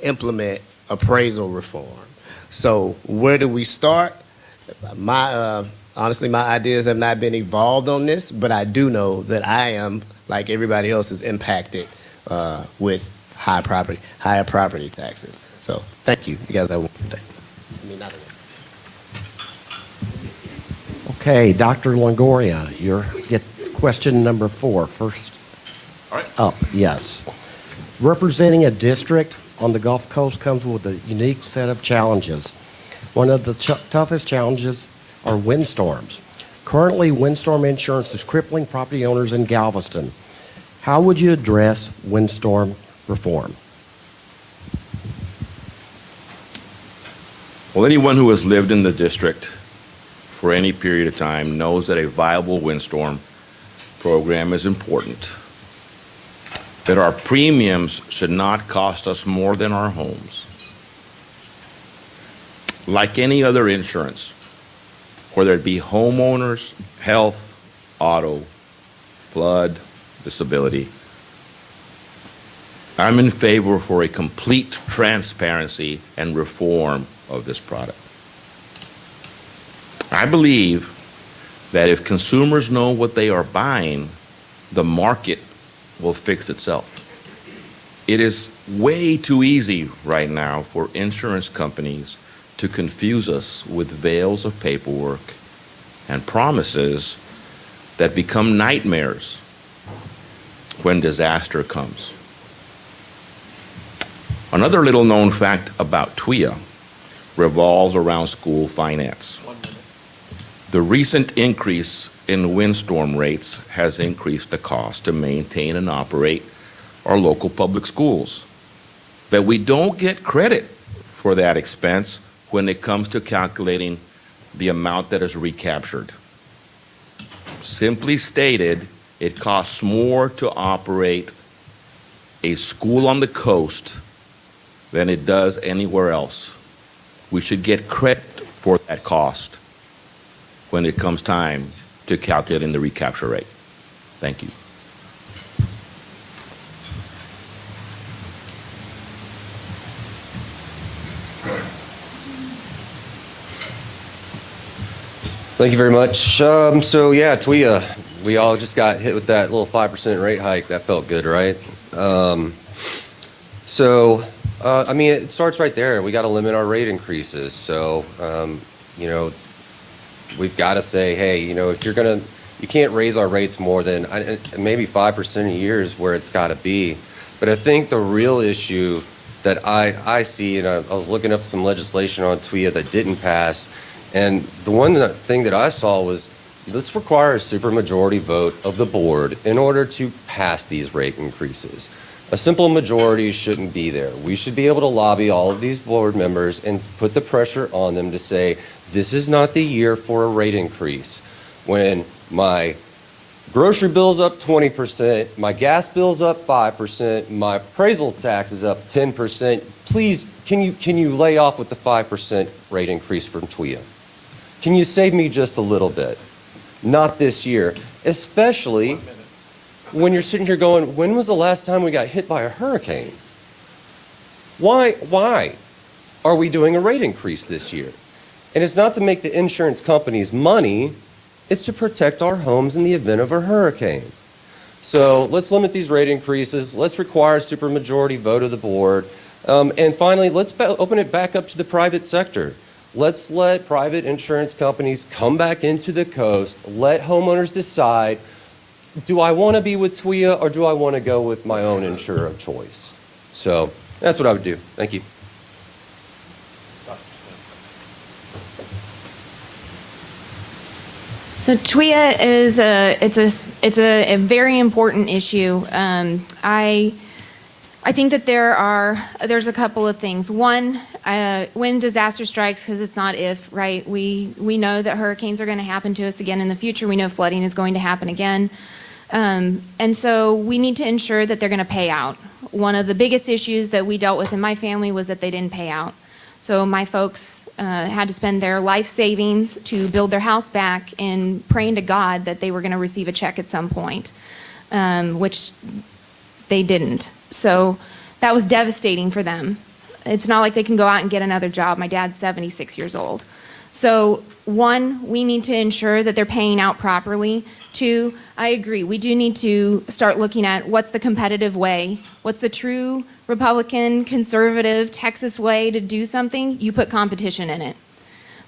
implement appraisal reform. So where do we start? Honestly, my ideas have not been evolved on this, but I do know that I am, like everybody else, is impacted with higher property taxes. So thank you. You guys have a wonderful day. Okay, Dr. Longoria, you get question number 4 first. All right. Oh, yes. Representing a district on the Gulf Coast comes with a unique set of challenges. One of the toughest challenges are windstorms. Currently, windstorm insurance is crippling property owners in Galveston. How would you address windstorm reform? Well, anyone who has lived in the district for any period of time knows that a viable windstorm program is important, that our premiums should not cost us more than our homes. Like any other insurance, whether it be homeowners, health, auto, flood, disability, I'm in favor for a complete transparency and reform of this product. I believe that if consumers know what they are buying, the market will fix itself. It is way too easy right now for insurance companies to confuse us with veils of paperwork and promises that become nightmares when disaster comes. Another little known fact about TWIA revolves around school finance. The recent increase in windstorm rates has increased the cost to maintain and operate our local public schools. But we don't get credit for that expense when it comes to calculating the amount that is recaptured. Simply stated, it costs more to operate a school on the coast than it does anywhere else. We should get credit for that cost when it comes time to calculating the recapture rate. Thank you. Thank you very much. So yeah, TWIA, we all just got hit with that little 5% rate hike. That felt good, right? I mean, it starts right there. We got to limit our rate increases. So, you know, we've got to say, hey, you know, if you're going to, you can't raise our rates more than maybe 5% a year is where it's got to be. But I think the real issue that I see, and I was looking up some legislation on TWIA that didn't pass, and the thing that I saw was, let's require a supermajority vote of the board in order to pass these rate increases. A simple majority shouldn't be there. We should be able to lobby all of these board members and put the pressure on them to say, this is not the year for a rate increase. When my grocery bill's up 20%, my gas bill's up 5%, my appraisal tax is up 10%, please, can you lay off with the 5% rate increase from TWIA? Can you save me just a little bit? Not this year, especially when you're sitting here going, when was the last time we got hit by a hurricane? Why are we doing a rate increase this year? And it's not to make the insurance companies money, is to protect our homes in the event of a hurricane. So let's limit these rate increases. Let's require a supermajority vote of the board. And finally, let's open it back up to the private sector. Let's let private insurance companies come back into the coast. Let homeowners decide, do I want to be with TWIA or do I want to go with my own insurer of choice? So that's what I would do. Thank you. So TWIA is a very important issue. I think that there's a couple of things. One, when disaster strikes, because it's not if, right? We know that hurricanes are going to happen to us again in the future. We know flooding is going to happen again. And so we need to ensure that they're going to pay out. One of the biggest issues that we dealt with in my family was that they didn't pay out. So my folks had to spend their life savings to build their house back and praying to God that they were going to receive a check at some point, which they didn't. So that was devastating for them. It's not like they can go out and get another job. My dad's 76 years old. So one, we need to ensure that they're paying out properly. Two, I agree, we do need to start looking at what's the competitive way, what's the true Republican, conservative, Texas way to do something. You put competition in it.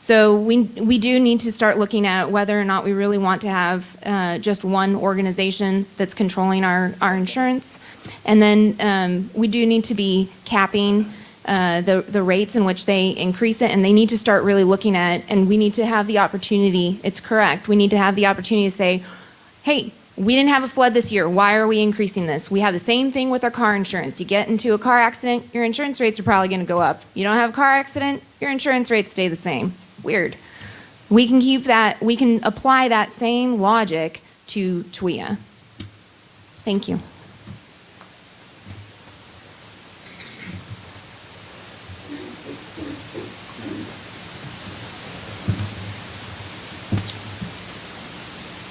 So we do need to start looking at whether or not we really want to have just one organization that's controlling our insurance. And then we do need to be capping the rates in which they increase it, and they need to start really looking at, and we need to have the opportunity, it's correct, we need to have the opportunity to say, hey, we didn't have a flood this year, why are we increasing this? We have the same thing with our car insurance. You get into a car accident, your insurance rates are probably going to go up. You don't have a car accident, your insurance rates stay the same. Weird. We can keep that, we can apply that same logic to TWIA. Thank you.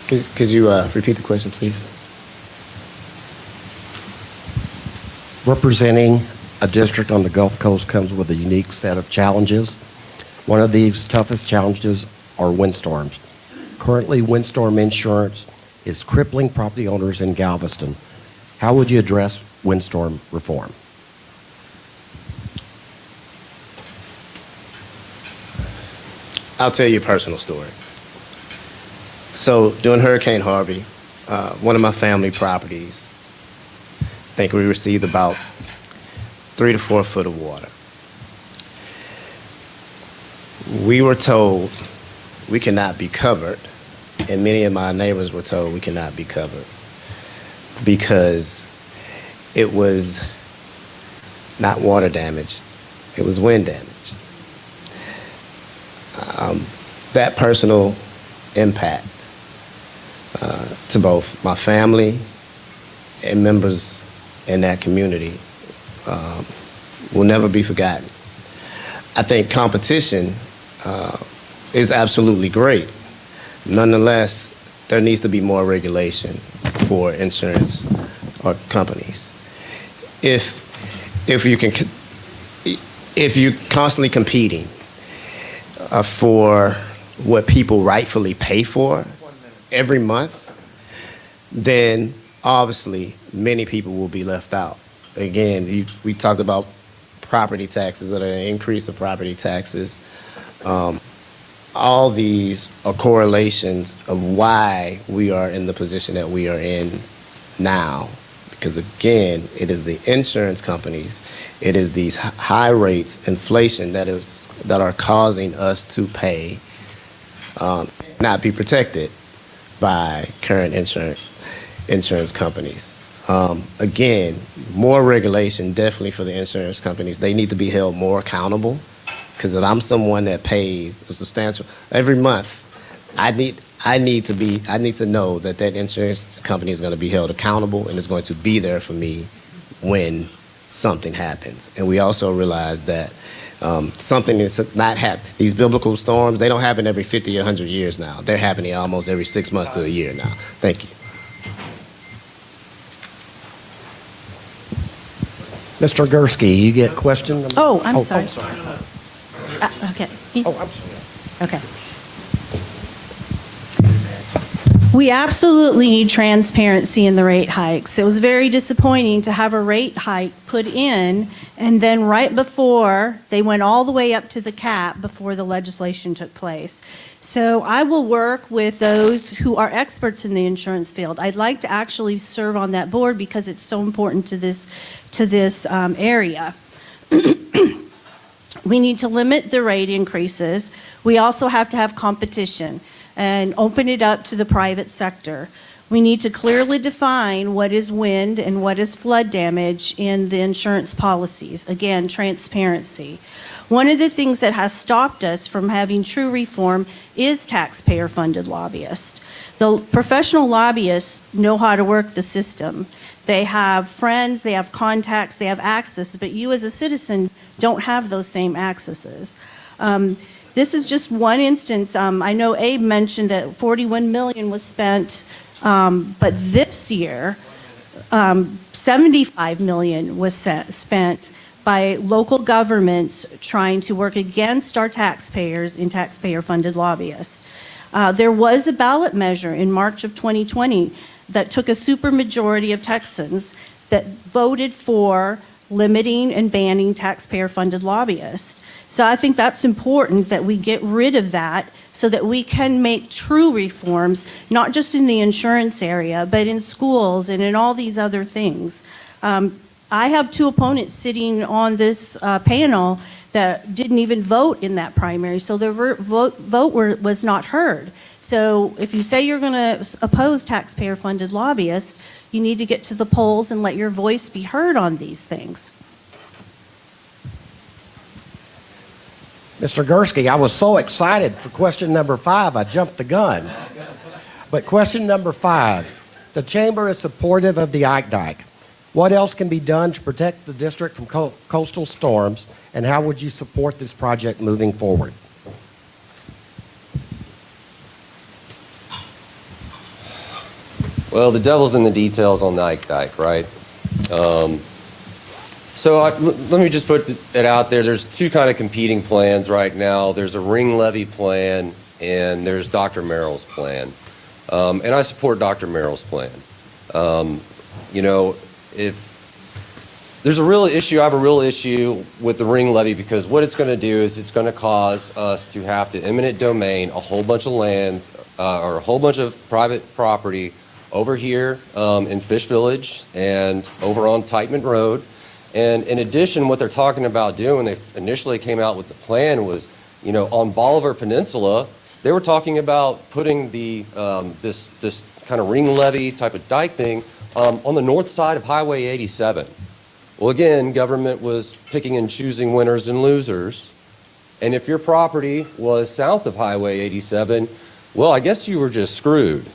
Could you repeat the question, please? Representing a district on the Gulf Coast comes with a unique set of challenges. One of these toughest challenges are windstorms. Currently, windstorm insurance is crippling property owners in Galveston. How would you address windstorm reform? I'll tell you a personal story. So during Hurricane Harvey, one of my family properties, I think we received about 3 to 4 foot of water. We were told we cannot be covered, and many of my neighbors were told we cannot be covered because it was not water damage, it was wind damage. That personal impact to both my family and members in that community will never be forgotten. I think competition is absolutely great. Nonetheless, there needs to be more regulation for insurance or companies. If you're constantly competing for what people rightfully pay for every month, then obviously many people will be left out. Again, we talked about property taxes, that are an increase of property taxes. All these are correlations of why we are in the position that we are in now. Because again, it is the insurance companies, it is these high rates, inflation that are causing us to pay, not be protected by current insurance companies. Again, more regulation definitely for the insurance companies. They need to be held more accountable, because if I'm someone that pays a substantial every month, I need to know that insurance company is going to be held accountable and is going to be there for me when something happens. And we also realize that something is not happening. These biblical storms, they don't happen every 50 or 100 years now. They're happening almost every 6 months to a year now. Thank you. Mr. Gursky, you get question? Oh, I'm sorry. I'm sorry. Okay. Oh, I'm sorry. Okay. We absolutely need transparency in the rate hikes. It was very disappointing to have a rate hike put in, and then right before, they went all the way up to the cap before the legislation took place. So I will work with those who are experts in the insurance field. I'd like to actually serve on that board because it's so important to this area. We need to limit the rate increases. We also have to have competition and open it up to the private sector. We need to clearly define what is wind and what is flood damage in the insurance policies. Again, transparency. One of the things that has stopped us from having true reform is taxpayer-funded lobbyists. The professional lobbyists know how to work the system. They have friends, they have contacts, they have access, but you as a citizen don't have those same accesses. This is just one instance. I know Abe mentioned that 41 million was spent, but this year, 75 million was spent by local governments trying to work against our taxpayers and taxpayer-funded lobbyists. There was a ballot measure in March of 2020 that took a supermajority of Texans that voted for limiting and banning taxpayer-funded lobbyists. So I think that's important that we get rid of that so that we can make true reforms, not just in the insurance area, but in schools and in all these other things. I have two opponents sitting on this panel that didn't even vote in that primary, so their vote was not heard. So if you say you're going to oppose taxpayer-funded lobbyists, you need to get to the polls and let your voice be heard on these things. Mr. Gursky, I was so excited for question number 5, I jumped the gun. But question number 5, the Chamber is supportive of the Ike Dike. What else can be done to protect the district from coastal storms, and how would you support this project moving forward? Well, the devil's in the details on the Ike Dike, right? Let me just put it out there. There's two kind of competing plans right now. There's a ring levy plan, and there's Dr. Merrill's plan. And I support Dr. Merrill's plan. If there's a real issue, I have a real issue with the ring levy, because what it's going to do is it's going to cause us to have to eminent domain a whole bunch of lands or a whole bunch of private property over here in Fish Village and over on Tightman Road. And in addition, what they're talking about doing, they initially came out with the plan was, on Bolivar Peninsula, they were talking about putting the this kind of ring levy type of dike thing on the north side of Highway 87. Well, again, government was picking and choosing winners and losers. And if your property was south of Highway 87, well, I guess you were just screwed,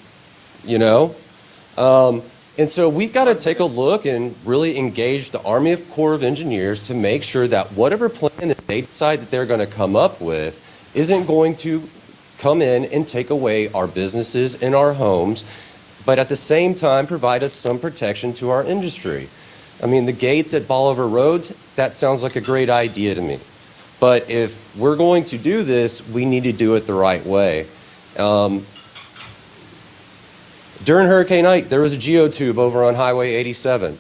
And so we've got to take a look and really engage the Army Corps of Engineers to make sure that whatever plan that they decide that they're going to come up with isn't going to come in and take away our businesses and our homes, but at the same time provide us some protection to our industry. I mean, the gates at Bolivar Road, that sounds like a great idea to me. But if we're going to do this, we need to do it the right way. During Hurricane Ike, there was a geotube over on Highway 87,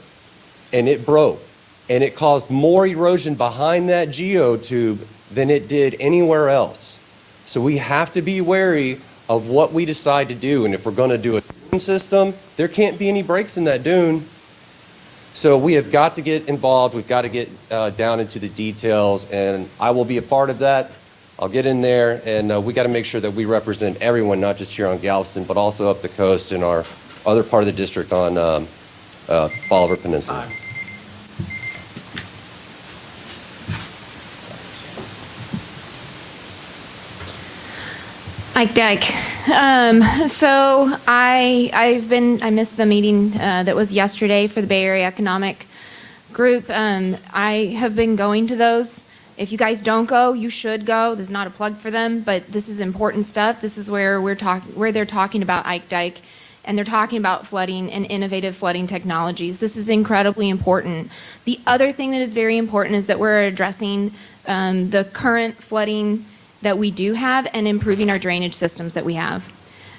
and it broke, and it caused more erosion behind that geotube than it did anywhere else. So we have to be wary of what we decide to do, and if we're going to do a dune system, there can't be any breaks in that dune. So we have got to get involved. We've got to get down into the details, and I will be a part of that. I'll get in there, and we got to make sure that we represent everyone, not just here on Galveston, but also up the coast in our other part of the district on Bolivar Peninsula. Ike Dike. So I missed the meeting that was yesterday for the Bay Area Economic Group. I have been going to those. If you guys don't go, you should go. This is not a plug for them, but this is important stuff. This is where they're talking about Ike Dike, and they're talking about flooding and innovative flooding technologies. This is incredibly important. The other thing that is very important is that we're addressing the current flooding that we do have and improving our drainage systems that we have.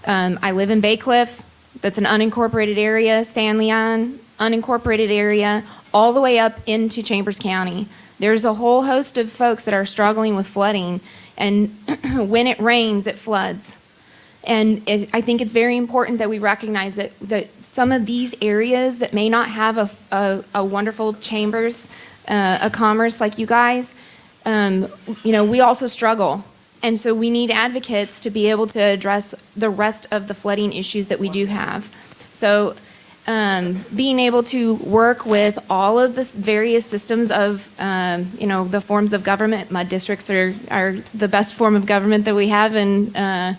I live in Bay Cliff. That's an unincorporated area. San Leon, unincorporated area, all the way up into Chambers County. There's a whole host of folks that are struggling with flooding, and when it rains, it floods. And I think it's very important that we recognize that some of these areas that may not have a wonderful chambers, a commerce like you guys, we also struggle. And so we need advocates to be able to address the rest of the flooding issues that we do have. So being able to work with all of the various systems of, the forms of government. Mud districts are the best form of government that we have in our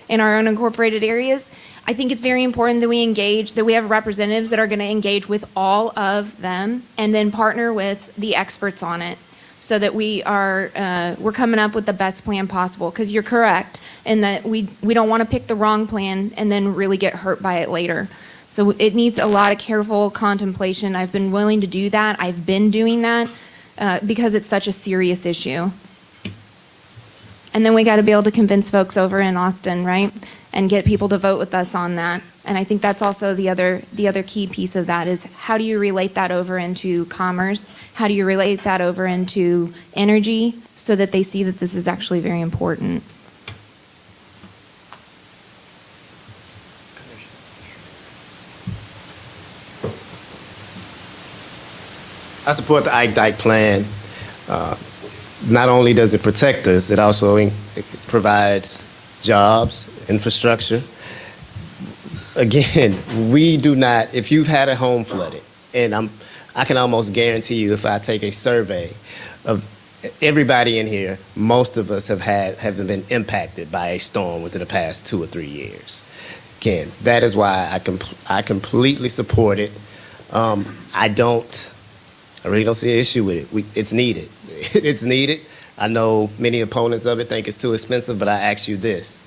unincorporated areas. I think it's very important that we engage, that we have representatives that are going to engage with all of them and then partner with the experts on it so that we're coming up with the best plan possible. Because you're correct in that we don't want to pick the wrong plan and then really get hurt by it later. So it needs a lot of careful contemplation. I've been willing to do that. I've been doing that because it's such a serious issue. And then we got to be able to convince folks over in Austin, right? And get people to vote with us on that. And I think that's also the other key piece of that is how do you relate that over into commerce? How do you relate that over into energy so that they see that this is actually very important? I support the Ike Dike plan. Not only does it protect us, it also it provides jobs, infrastructure. Again, we do not, if you've had a home flooded, and I can almost guarantee you if I take a survey of everybody in here, most of us have been impacted by a storm within the past 2 or 3 years. Again, that is why I completely support it. I really don't see an issue with it. It's needed. It's needed. I know many opponents of it think it's too expensive, but I ask you this.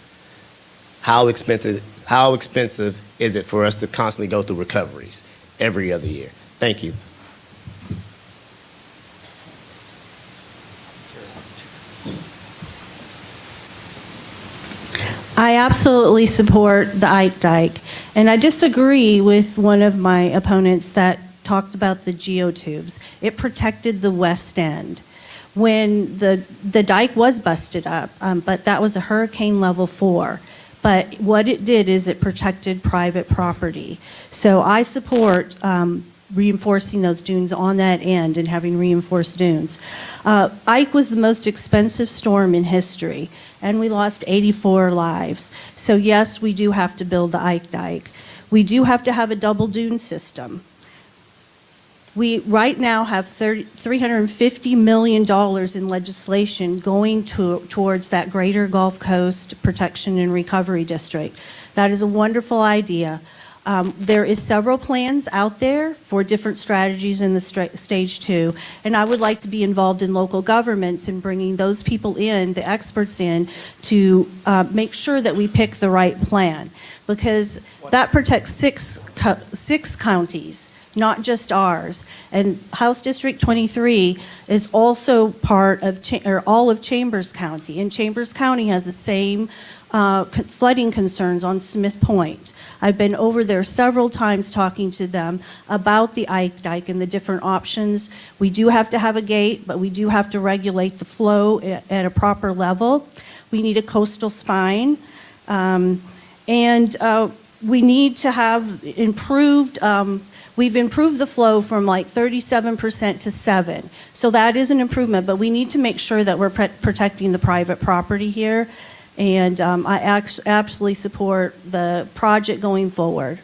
How expensive is it for us to constantly go through recoveries every other year? Thank you. I absolutely support the Ike Dike, and I disagree with one of my opponents that talked about the geotubes. It protected the west end. When the dike was busted up, but that was a hurricane level 4. But what it did is it protected private property. So I support reinforcing those dunes on that end and having reinforced dunes. Ike was the most expensive storm in history, and we lost 84 lives. So yes, we do have to build the Ike Dike. We do have to have a double dune system. We right now have $350 million in legislation going towards that Greater Gulf Coast Protection and Recovery District. That is a wonderful idea. There is several plans out there for different strategies in the stage 2, and I would like to be involved in local governments and bringing those people in, the experts in, to make sure that we pick the right plan, because that protects six counties, not just ours. And House District 23 is also part of all of Chambers County, and Chambers County has the same flooding concerns on Smith Point. I've been over there several times talking to them about the Ike Dike and the different options. We do have to have a gate, but we do have to regulate the flow at a proper level. We need a coastal spine, and we need to have improved. We've improved the flow from like 37% to 7%. So that is an improvement, but we need to make sure that we're protecting the private property here. And I absolutely support the project going forward.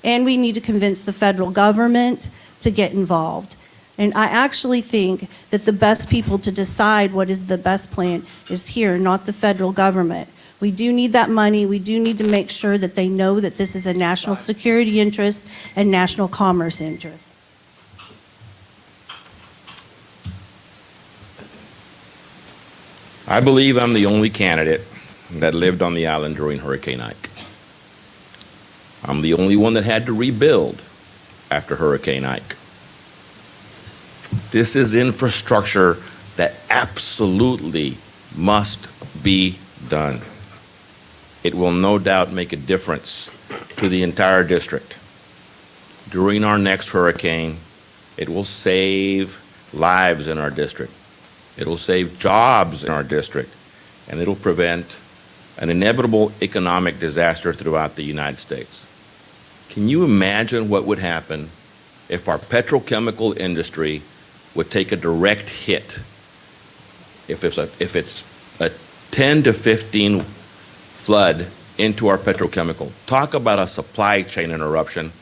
And we need to convince the federal government to get involved. And I actually think that the best people to decide what is the best plan is here, not the federal government. We do need that money. We do need to make sure that they know that this is a national security interest and national commerce interest. I believe I'm the only candidate that lived on the island during Hurricane Ike. I'm the only one that had to rebuild after Hurricane Ike. This is infrastructure that absolutely must be done. It will no doubt make a difference to the entire district. During our next hurricane, it will save lives in our district. It will save jobs in our district, and it will prevent an inevitable economic disaster throughout the United States. Can you imagine what would happen if our petrochemical industry would take a direct hit? If it's a 10 to 15 flood into our petrochemical. Talk about a supply chain interruption.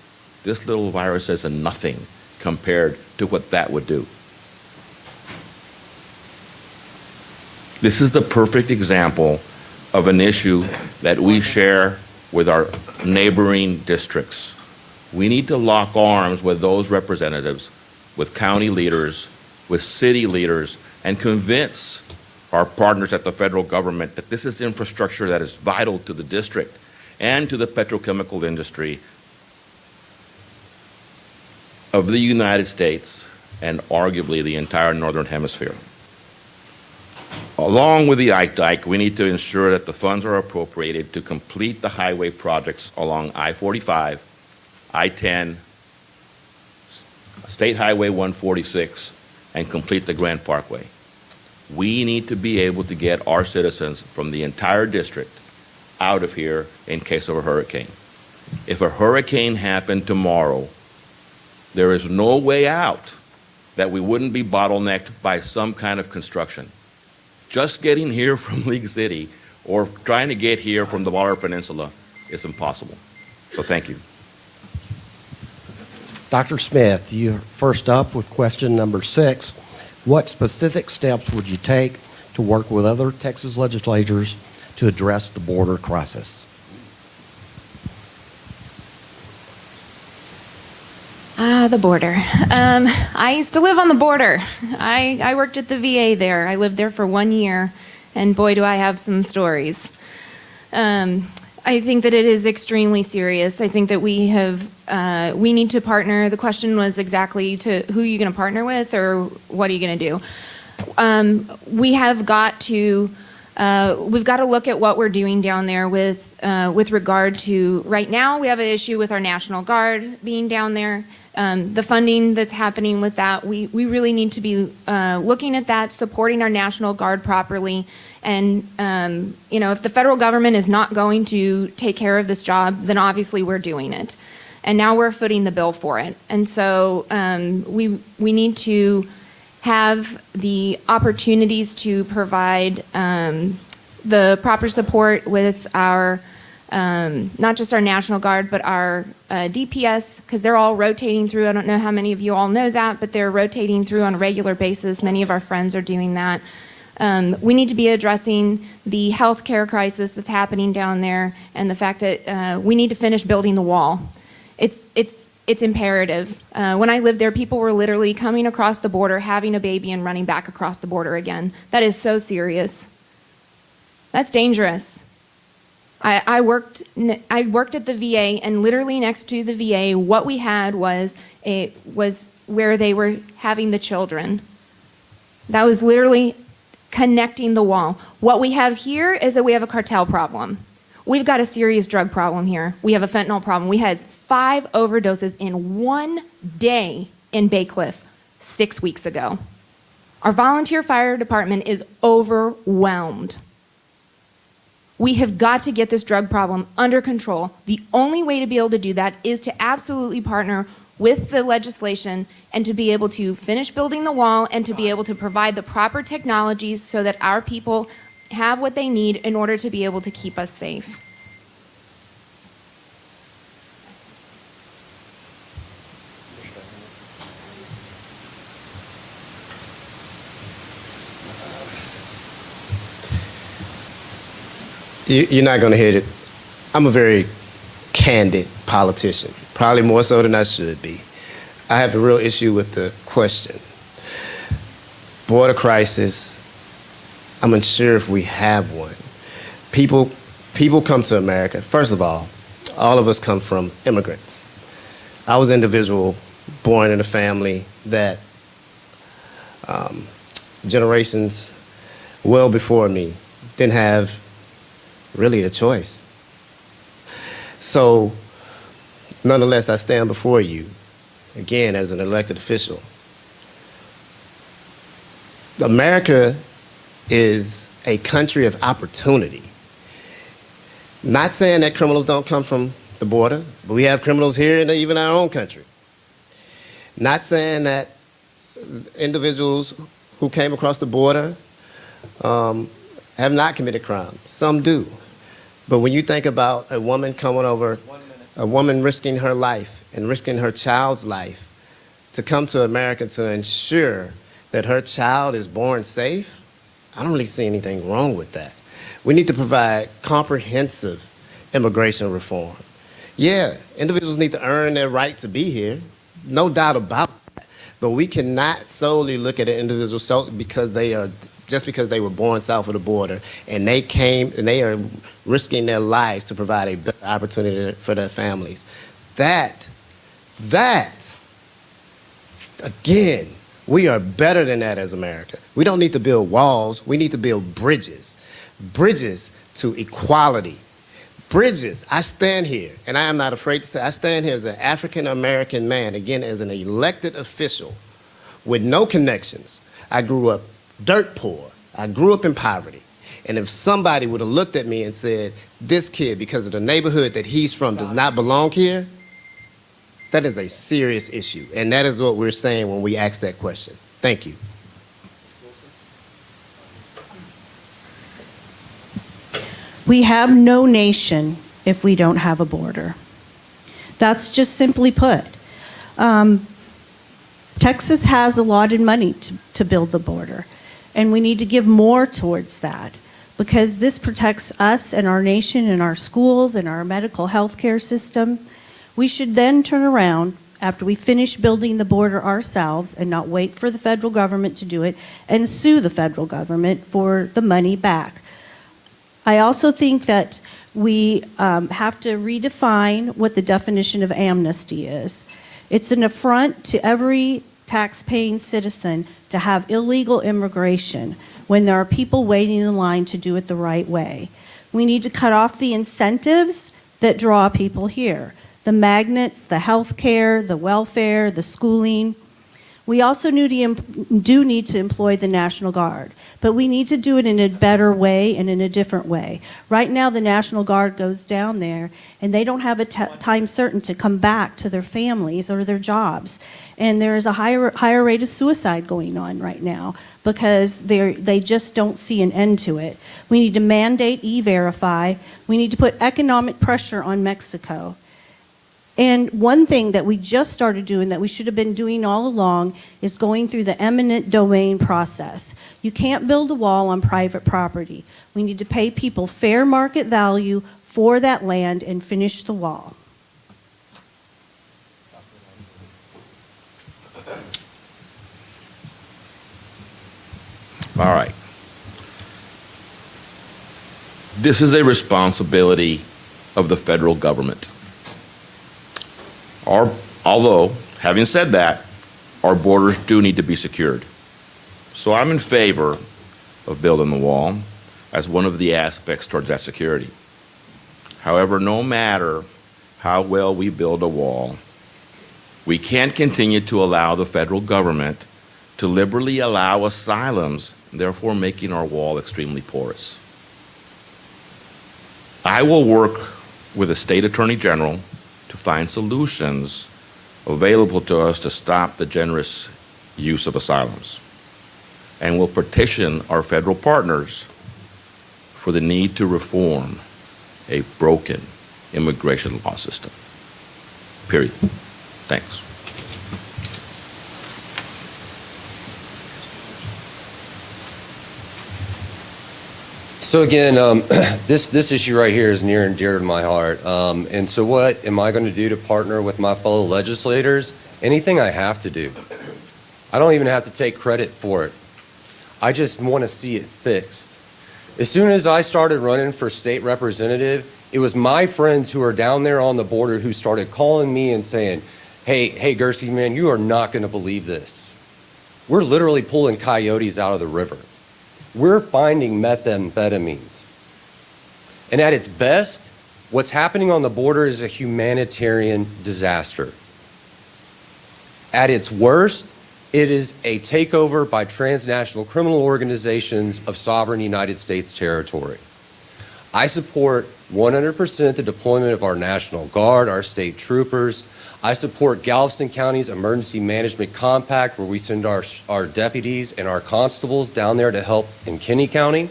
This little virus is a nothing compared to what that would do. This is the perfect example of an issue that we share with our neighboring districts. We need to lock arms with those representatives, with county leaders, with city leaders, and convince our partners at the federal government that this is infrastructure that is vital to the district and to the petrochemical industry of the United States and arguably the entire Northern Hemisphere. Along with the Ike, we need to ensure that the funds are appropriated to complete the highway projects along I-45, I-10, State Highway 146, and complete the Grand Parkway. We need to be able to get our citizens from the entire district out of here in case of a hurricane. If a hurricane happened tomorrow, there is no way out that we wouldn't be bottlenecked by some kind of construction. Just getting here from League City or trying to get here from the Baller Peninsula is impossible. So thank you. Dr. Smith, you're first up with question number 6. What specific steps would you take to work with other Texas legislators to address the border crisis? The border. I used to live on the border. I worked at the VA there. I lived there for 1 year, and boy, do I have some stories. I think that it is extremely serious. I think that we need to partner. The question was exactly to who are you going to partner with, or what are you going to do? We've got to look at what we're doing down there with regard to, right now we have an issue with our National Guard being down there. The funding that's happening with that, we really need to be looking at that, supporting our National Guard properly. And, if the federal government is not going to take care of this job, then obviously we're doing it. And now we're footing the bill for it. And so we need to have the opportunities to provide the proper support with our not just our National Guard, but our DPS, because they're all rotating through. I don't know how many of you all know that, but they're rotating through on a regular basis. Many of our friends are doing that. We need to be addressing the health care crisis that's happening down there, and the fact that we need to finish building the wall. It's imperative. When I lived there, people were literally coming across the border, having a baby, and running back across the border again. That is so serious. That's dangerous. I worked at the VA, and literally next to the VA, what we had was where they were having the children. That was literally connecting the wall. What we have here is that we have a cartel problem. We've got a serious drug problem here. We have a fentanyl problem. We had 5 overdoses in 1 day in Bay Cliff 6 weeks ago. Our volunteer fire department is overwhelmed. We have got to get this drug problem under control. The only way to be able to do that is to absolutely partner with the legislation and to be able to finish building the wall and to be able to provide the proper technologies so that our people have what they need in order to be able to keep us safe. You're not going to hit it. I'm a very candid politician, probably more so than I should be. I have a real issue with the question. Border crisis, I'm unsure if we have one. People come to America. First of all of us come from immigrants. I was an individual born in a family that generations well before me didn't have really a choice. So, nonetheless, I stand before you, again, as an elected official. America is a country of opportunity. Not saying that criminals don't come from the border, but we have criminals here in even our own country. Not saying that individuals who came across the border have not committed crime. Some do. But when you think about a woman coming over, a woman risking her life and risking her child's life to come to America to ensure that her child is born safe, I don't really see anything wrong with that. We need to provide comprehensive immigration reform. Yeah, individuals need to earn their right to be here, no doubt about that. But we cannot solely look at an individual because they were born south of the border and they came and they are risking their lives to provide a better opportunity for their families. That, again, we are better than that as America. We don't need to build walls. We need to build bridges. Bridges to equality. Bridges. I stand here, and I am not afraid to say, I stand here as an African-American man, again, as an elected official with no connections. I grew up dirt poor. I grew up in poverty. And if somebody would have looked at me and said, this kid, because of the neighborhood that he's from, does not belong here, that is a serious issue. And that is what we're saying when we ask that question. Thank you. We have no nation if we don't have a border. That's just simply put. Texas has allotted money to build the border, and we need to give more towards that because this protects us and our nation and our schools and our medical health care system. We should then turn around after we finish building the border ourselves and not wait for the federal government to do it and sue the federal government for the money back. I also think that we have to redefine what the definition of amnesty is. It's an affront to every tax-paying citizen to have illegal immigration when there are people waiting in line to do it the right way. We need to cut off the incentives that draw people here. The magnets, the health care, the welfare, the schooling. We also do need to employ the National Guard, but we need to do it in a better way and in a different way. Right now, the National Guard goes down there, and they don't have a time certain to come back to their families or their jobs. And there is a higher rate of suicide going on right now because they just don't see an end to it. We need to mandate E-Verify. We need to put economic pressure on Mexico. And one thing that we just started doing that we should have been doing all along is going through the eminent domain process. You can't build a wall on private property. We need to pay people fair market value for that land and finish the wall. All right. This is a responsibility of the federal government. Although, having said that, our borders do need to be secured. So I'm in favor of building the wall as one of the aspects towards that security. However, no matter how well we build a wall, we can't continue to allow the federal government to liberally allow asylums, therefore making our wall extremely porous. I will work with the state attorney general to find solutions available to us to stop the generous use of asylums. And will petition our federal partners for the need to reform a broken immigration law system. Period. Thanks. So again, this issue right here is near and dear to my heart. And so what am I going to do to partner with my fellow legislators? Anything I have to do. I don't even have to take credit for it. I just want to see it fixed. As soon as I started running for state representative, it was my friends who are down there on the border who started calling me and saying, hey, Gursky, man, you are not going to believe this. We're literally pulling coyotes out of the river. We're finding methamphetamines. And at its best, What's happening on the border is a humanitarian disaster. At its worst, it is a takeover by transnational criminal organizations of sovereign United States territory. I support 100% the deployment of our National Guard, our state troopers. I support Galveston County's Emergency Management Compact, where we send our deputies and our constables down there to help in Kinney County.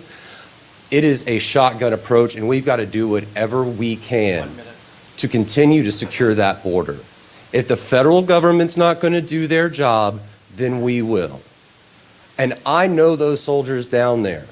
It is a shotgun approach, and we've got to do whatever we can to continue to secure that border. If the federal government's not going to do their job, then we will. And I know those soldiers down there.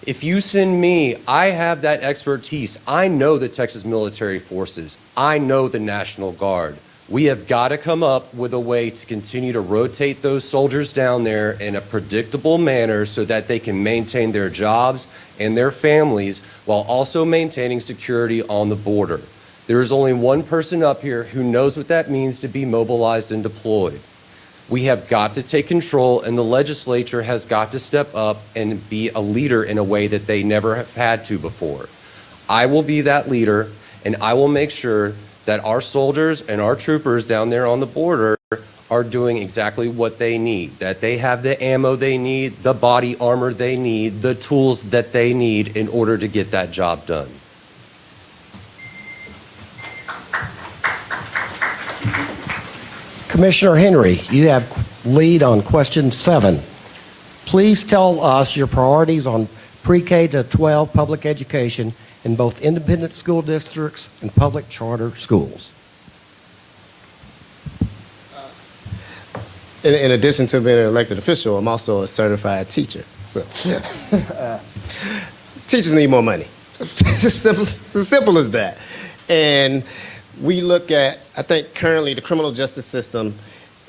If you send me, I have that expertise. I know the Texas Military Forces. I know the National Guard. We have got to come up with a way to continue to rotate those soldiers down there in a predictable manner so that they can maintain their jobs and their families while also maintaining security on the border. There is only one person up here who knows what that means to be mobilized and deployed. We have got to take control, and the legislature has got to step up and be a leader in a way that they never have had to before. I will be that leader, and I will make sure that our soldiers and our troopers down there on the border are doing exactly what they need, that they have the ammo they need, the body armor they need, the tools that they need in order to get that job done. Commissioner Henry, you have lead on question 7. Please tell us your priorities on pre-K to 12 public education in both independent school districts and public charter schools. In addition to being an elected official, I'm also a certified teacher. So, teachers need more money. It's as simple as that. And we look at, I think currently the criminal justice system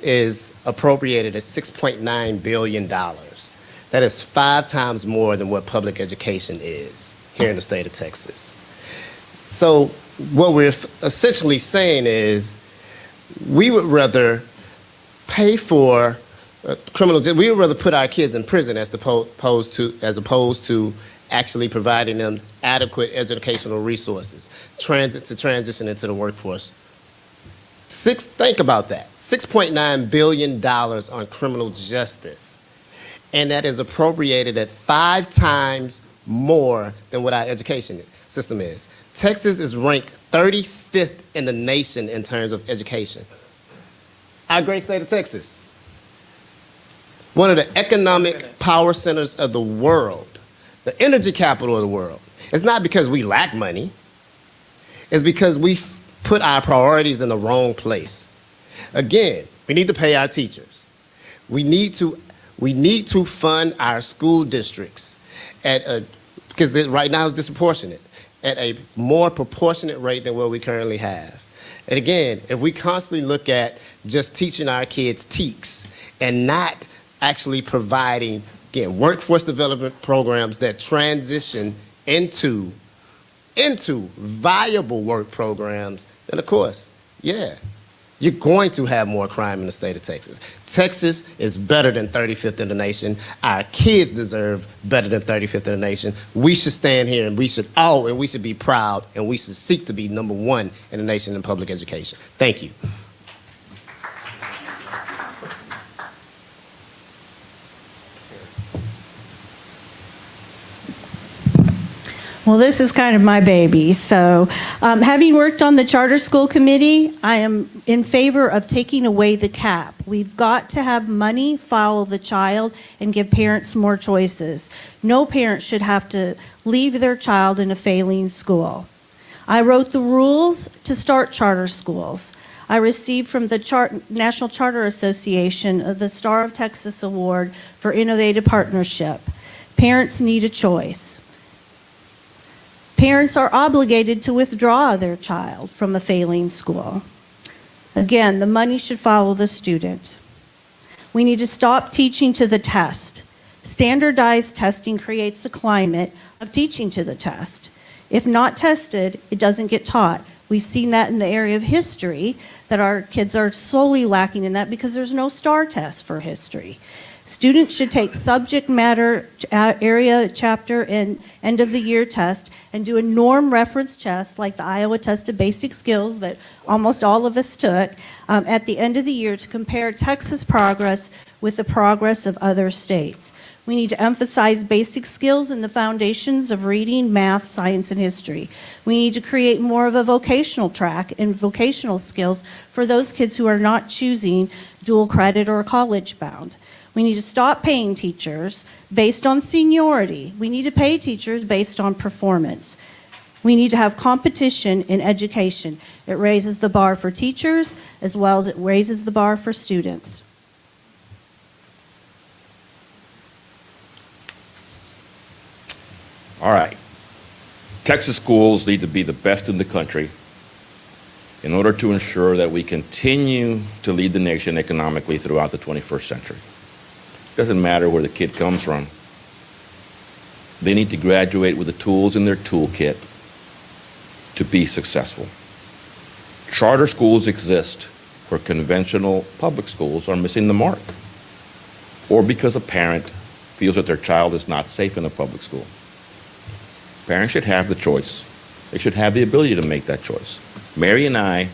is appropriated at $6.9 billion. That is 5 times more than what public education is here in the state of Texas. So what we're essentially saying is we would rather pay for we would rather put our kids in prison as opposed to actually providing them adequate educational resources, to transition into the workforce. Think about that, $6.9 billion on criminal justice. And that is appropriated at 5 times more than what our education system is. Texas is ranked 35th in the nation in terms of education. Our great state of Texas, one of the economic power centers of the world, the energy capital of the world. It's not because we lack money. It's because we put our priorities in the wrong place. Again, we need to pay our teachers. We need to fund our school districts because right now it's disproportionate, at a more proportionate rate than what we currently have. And again, if we constantly look at just teaching our kids TEKS and not actually providing, again, workforce development programs that transition into viable work programs, then of course, yeah, you're going to have more crime in the state of Texas. Texas is better than 35th in the nation. Our kids deserve better than 35th in the nation. We should stand here and we should be proud, and we should seek to be number 1 in the nation in public education. Thank you. Well, this is kind of my baby. So having worked on the charter school committee, I am in favor of taking away the cap. We've got to have money follow the child and give parents more choices. No parent should have to leave their child in a failing school. I wrote the rules to start charter schools. I received from the National Charter Association the Star of Texas Award for Innovative Partnership. Parents need a choice. Parents are obligated to withdraw their child from a failing school. Again, the money should follow the student. We need to stop teaching to the test. Standardized testing creates a climate of teaching to the test. If not tested, it doesn't get taught. We've seen that in the area of history, that our kids are solely lacking in that because there's no STAR test for history. Students should take subject matter area, chapter, and end of the year test and do a norm reference test like the Iowa Test of Basic Skills that almost all of us took at the end of the year to compare Texas progress with the progress of other states. We need to emphasize basic skills and the foundations of reading, math, science, and history. We need to create more of a vocational track and vocational skills for those kids who are not choosing dual credit or college bound. We need to stop paying teachers based on seniority. We need to pay teachers based on performance. We need to have competition in education. It raises the bar for teachers as well as it raises the bar for students. All right. Texas schools need to be the best in the country in order to ensure that we continue to lead the nation economically throughout the 21st century. It doesn't matter where the kid comes from. They need to graduate with the tools in their toolkit to be successful. Charter schools exist where conventional public schools are missing the mark, or because a parent feels that their child is not safe in a public school. Parents should have the choice. They should have the ability to make that choice. Mary and I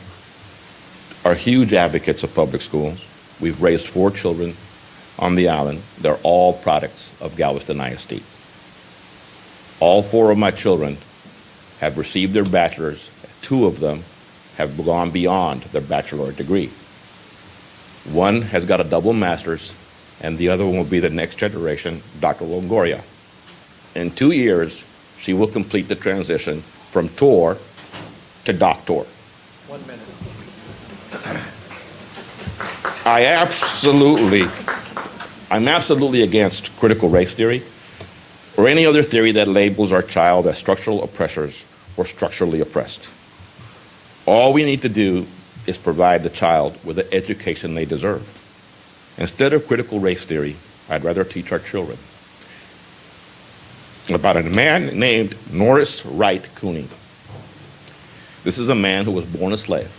are huge advocates of public schools. We've raised 4 children on the island. They're all products of Galveston ISD. All 4 of my children have received their bachelor's. 2 of them have gone beyond their bachelor degree. One has got a double master's, and the other one will be the next generation, Dr. Longoria. In 2 years, she will complete the transition from tour to doctor. 1 minute. I'm absolutely against critical race theory or any other theory that labels our child as structural oppressors or structurally oppressed. All we need to do is provide the child with the education they deserve. Instead of critical race theory, I'd rather teach our children about a man named Norris Wright Cooney. This is a man who was born a slave,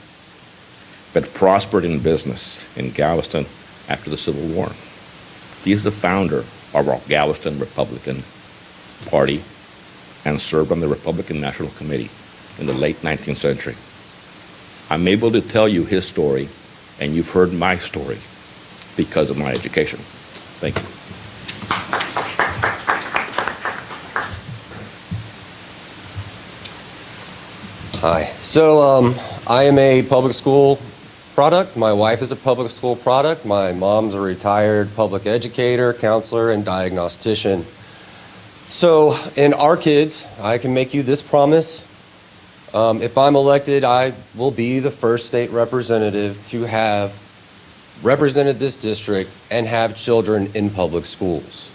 but prospered in business in Galveston after the Civil War. He is the founder of our Galveston Republican Party and served on the Republican National Committee in the late 19th century. I'm able to tell you his story, and you've heard my story because of my education. Thank you. Hi. So I am a public school product. My wife is a public school product. My mom's a retired public educator, counselor, and diagnostician. So in our kids, I can make you this promise. If I'm elected, I will be the first state representative to have represented this district and have children in public schools.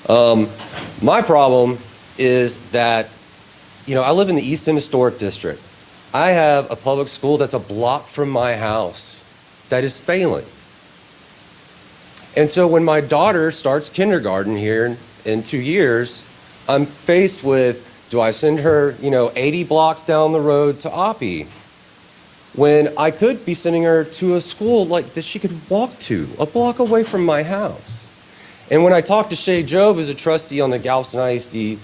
My problem is that, I live in the East End Historic District. I have a public school that's a block from my house that is failing. And so when my daughter starts kindergarten here in 2 years, I'm faced with, do I send her, 80 blocks down the road to Oppie when I could be sending her to a school that she could walk to, a block away from my house? And when I talk to Shay Job as a trustee on the Galveston ISD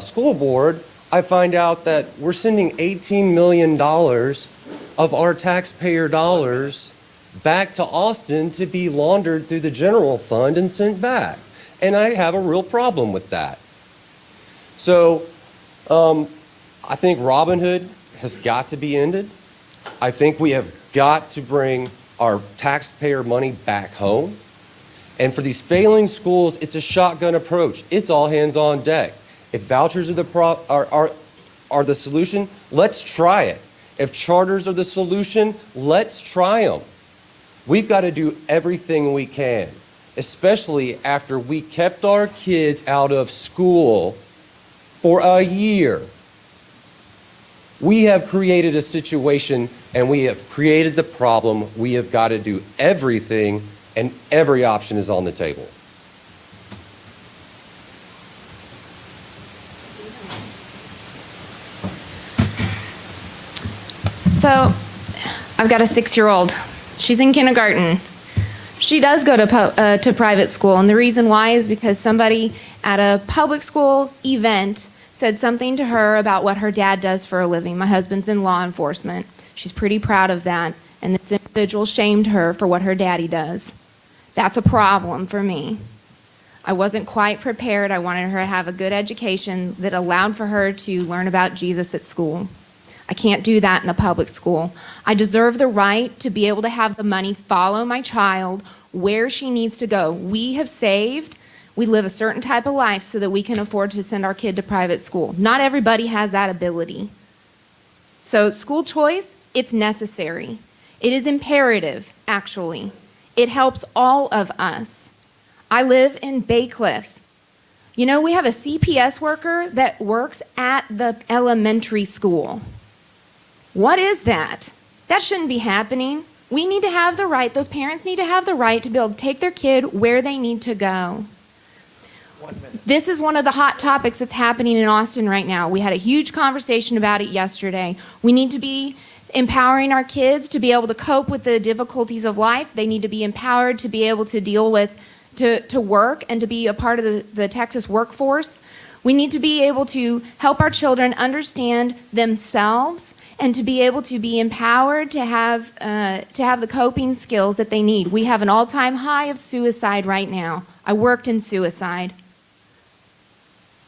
school board, I find out that we're sending $18 million of our taxpayer dollars back to Austin to be laundered through the general fund and sent back. And I have a real problem with that. So I think Robin Hood has got to be ended. I think we have got to bring our taxpayer money back home. And for these failing schools, it's a shotgun approach. It's all hands on deck. If vouchers are the solution, let's try it. If charters are the solution, let's try them. We've got to do everything we can, especially after we kept our kids out of school for a year. We have created a situation and we have created the problem. We have got to do everything, and every option is on the table. So, I've got a 6-year-old. She's in kindergarten. She does go to private school, and the reason why is because somebody at a public school event said something to her about what her dad does for a living. My husband's in law enforcement. She's pretty proud of that, and this individual shamed her for what her daddy does. That's a problem for me. I wasn't quite prepared. I wanted her to have a good education that allowed for her to learn about Jesus at school. I can't do that in a public school. I deserve the right to be able to have the money follow my child where she needs to go. We have saved, we live a certain type of life so that we can afford to send our kid to private school. Not everybody has that ability. So school choice, it's necessary. It is imperative, actually. It helps all of us. I live in Bay Cliff. You know, we have a CPS worker that works at the elementary school. What is that? That shouldn't be happening. We need to have the right, those parents need to have the right to be able to take their kid where they need to go. This is one of the hot topics that's happening in Austin right now. We had a huge conversation about it yesterday. We need to be empowering our kids to be able to cope with the difficulties of life. They need to be empowered to be able to deal with, to work and to be a part of the Texas workforce. We need to be able to help our children understand themselves and to be able to be empowered to have the coping skills that they need. We have an all-time high of suicide right now. I worked in suicide.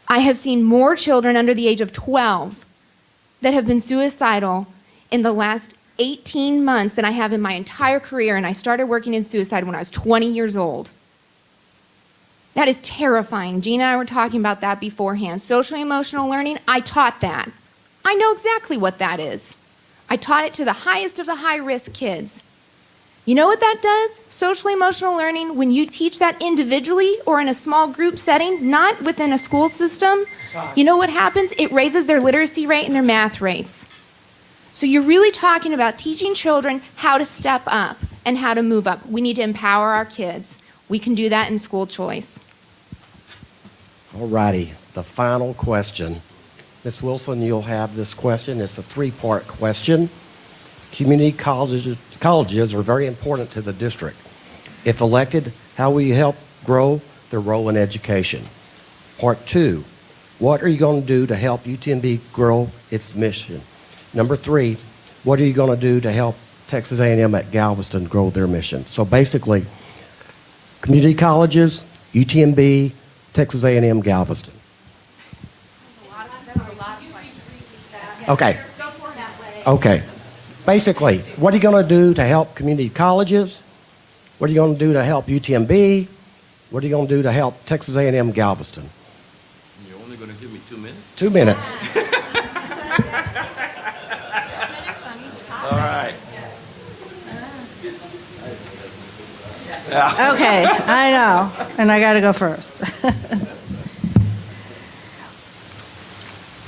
I have seen more children under the age of 12 that have been suicidal in the last 18 months than I have in my entire career, and I started working in suicide when I was 20 years old. That is terrifying. Gina and I were talking about that beforehand. Social emotional learning, I taught that. I know exactly what that is. I taught it to the highest of the high-risk kids. You know what that does? Social emotional learning, when you teach that individually or in a small group setting, not within a school system, you know what happens? It raises their literacy rate and their math rates. So you're really talking about teaching children how to step up and how to move up. We need to empower our kids. We can do that in school choice. All righty, the final question. Ms. Wilson, you'll have this question. It's a three-part question. Community colleges are very important to the district. If elected, how will you help grow their role in education? Part two, what are you going to do to help UTMB grow its mission? Number three, what are you going to do to help Texas A&M at Galveston grow their mission? So basically, community colleges, UTMB, Texas A&M, Galveston. Okay. Okay. Basically, what are you going to do to help community colleges? What are you going to do to help UTMB? What are you going to do to help Texas A&M, Galveston? You're only going to give me 2 minutes? 2 minutes. All right. Okay, I know, and I got to go first.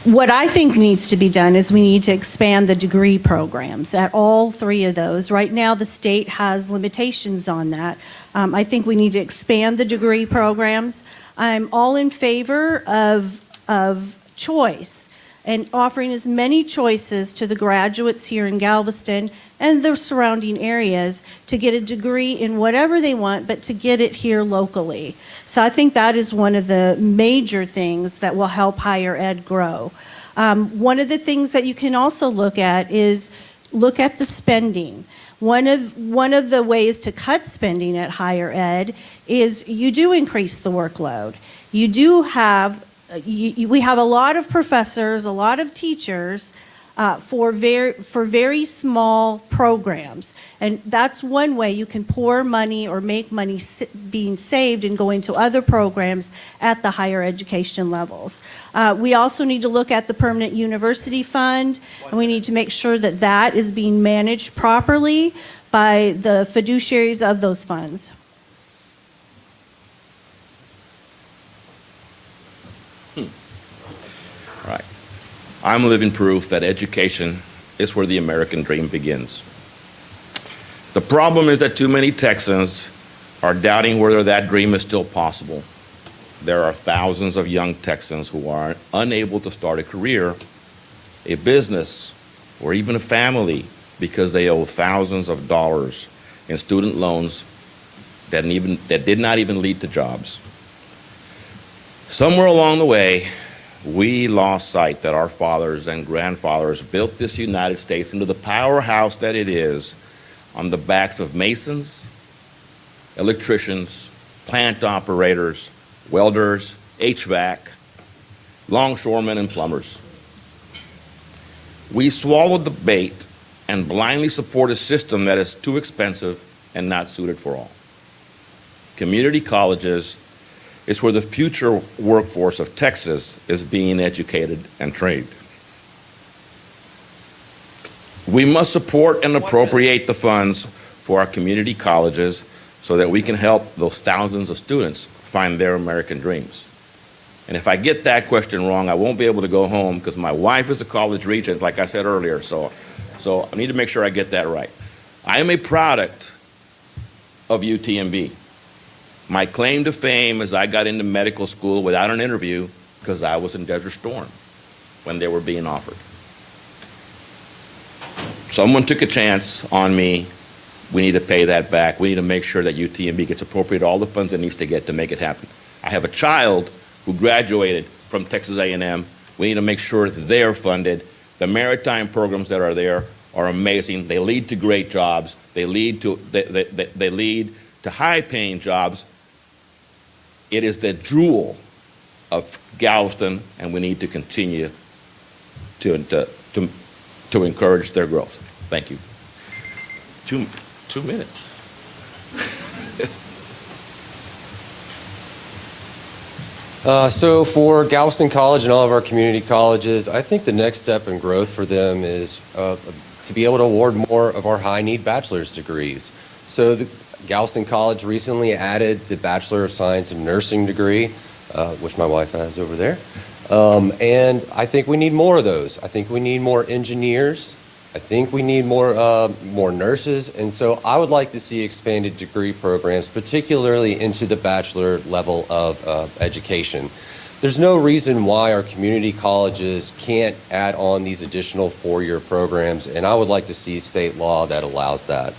What I think needs to be done is we need to expand the degree programs at all three of those. Right now, the state has limitations on that. I think we need to expand the degree programs. I'm all in favor of choice and offering as many choices to the graduates here in Galveston and the surrounding areas to get a degree in whatever they want, but to get it here locally. So I think that is one of the major things that will help higher ed grow. One of the things that you can also look at is look at the spending. One of the ways to cut spending at higher ed is you do increase the workload. You do have we have a lot of professors, a lot of teachers for very small programs, and that's one way you can pour money or make money being saved and going to other programs at the higher education levels. We also need to look at the Permanent University Fund, and we need to make sure that that is being managed properly by the fiduciaries of those funds. Right. I'm living proof that education is where the American dream begins. The problem is that too many Texans are doubting whether that dream is still possible. There are thousands of young Texans who are unable to start a career, a business, or even a family because they owe thousands of dollars in student loans that did not even lead to jobs. Somewhere along the way, we lost sight that our fathers and grandfathers built this United States into the powerhouse that it is on the backs of masons, electricians, plant operators, welders, HVAC, longshoremen, and plumbers. We swallowed the bait and blindly support a system that is too expensive and not suited for all. Community colleges is where the future workforce of Texas is being educated and trained. We must support and appropriate the funds for our community colleges so that we can help those thousands of students find their American dreams. And if I get that question wrong, I won't be able to go home because my wife is a college regent, like I said earlier, so I need to make sure I get that right. I am a product of UTMB. My claim to fame is I got into medical school without an interview because I was in Desert Storm when they were being offered. Someone took a chance on me. We need to pay that back. We need to make sure that UTMB gets appropriated all the funds it needs to get to make it happen. I have a child who graduated from Texas A&M. We need to make sure that they're funded. The maritime programs that are there are amazing. They lead to great jobs. They lead to high-paying jobs. It is the jewel of Galveston, and we need to continue to encourage their growth. Thank you. Two minutes. So for Galveston College and all of our community colleges, I think the next step in growth for them is to be able to award more of our high-need bachelor's degrees. So the Galveston College recently added the Bachelor of Science in Nursing degree, which my wife has over there. And I think we need more of those. I think we need more engineers. I think we need more nurses. And so I would like to see expanded degree programs, particularly into the bachelor level of education. There's no reason why our community colleges can't add on these additional four-year programs, and I would like to see state law that allows that.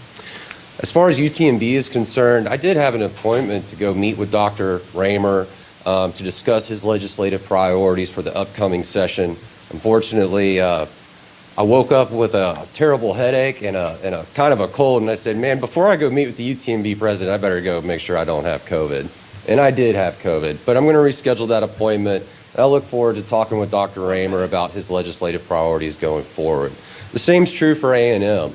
As far as UTMB is concerned, I did have an appointment to go meet with Dr. Raymer to discuss his legislative priorities for the upcoming session. Unfortunately, I woke up with a terrible headache and a kind of a cold, and I said, man, before I go meet with the UTMB president, I better go make sure I don't have COVID. And I did have COVID, but I'm going to reschedule that appointment. And I look forward to talking with Dr. Raymer about his legislative priorities going forward. The same's true for A&M.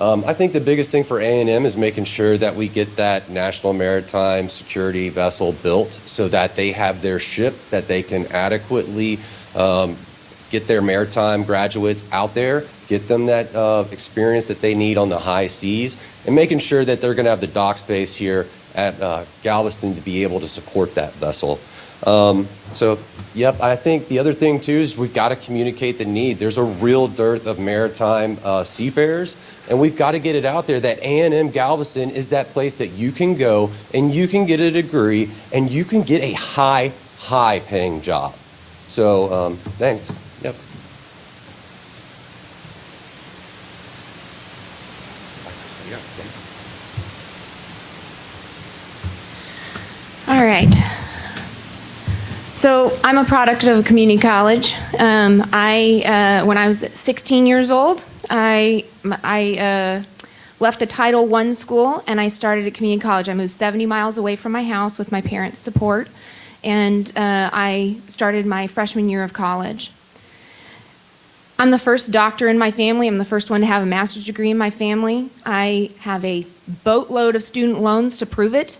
I think the biggest thing for A&M is making sure that we get that National Maritime Security vessel built so that they have their ship, that they can adequately get their maritime graduates out there, get them that experience that they need on the high seas, and making sure that they're going to have the dock space here at Galveston to be able to support that vessel. So, yep, I think the other thing too is we've got to communicate the need. There's a real dearth of maritime seafarers, and we've got to get it out there that A&M Galveston is that place that you can go and you can get a degree and you can get a high paying job. So, thanks. Yep. All right. So I'm a product of a community college. When I was 16 years old, I left a Title I school and I started at community college. I moved 70 miles away from my house with my parents' support, and I started my freshman year of college. I'm the first doctor in my family. I'm the first one to have a master's degree in my family. I have a boatload of student loans to prove it.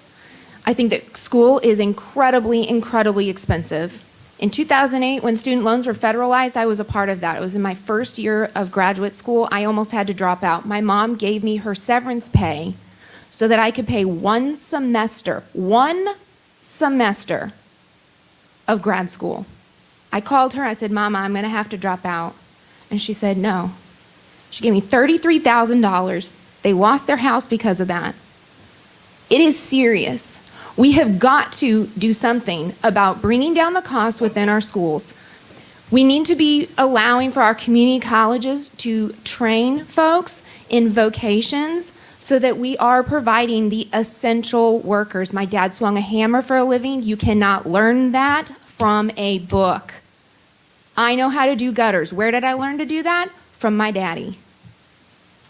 I think that school is incredibly, incredibly expensive. In 2008, when student loans were federalized, I was a part of that. It was in my first year of graduate school. I almost had to drop out. My mom gave me her severance pay so that I could pay one semester of grad school. I called her. I said, Mama, I'm going to have to drop out. And she said, no. She gave me $33,000. They lost their house because of that. It is serious. We have got to do something about bringing down the costs within our schools. We need to be allowing for our community colleges to train folks in vocations so that we are providing the essential workers. My dad swung a hammer for a living. You cannot learn that from a book. I know how to do gutters. Where did I learn to do that? From my daddy.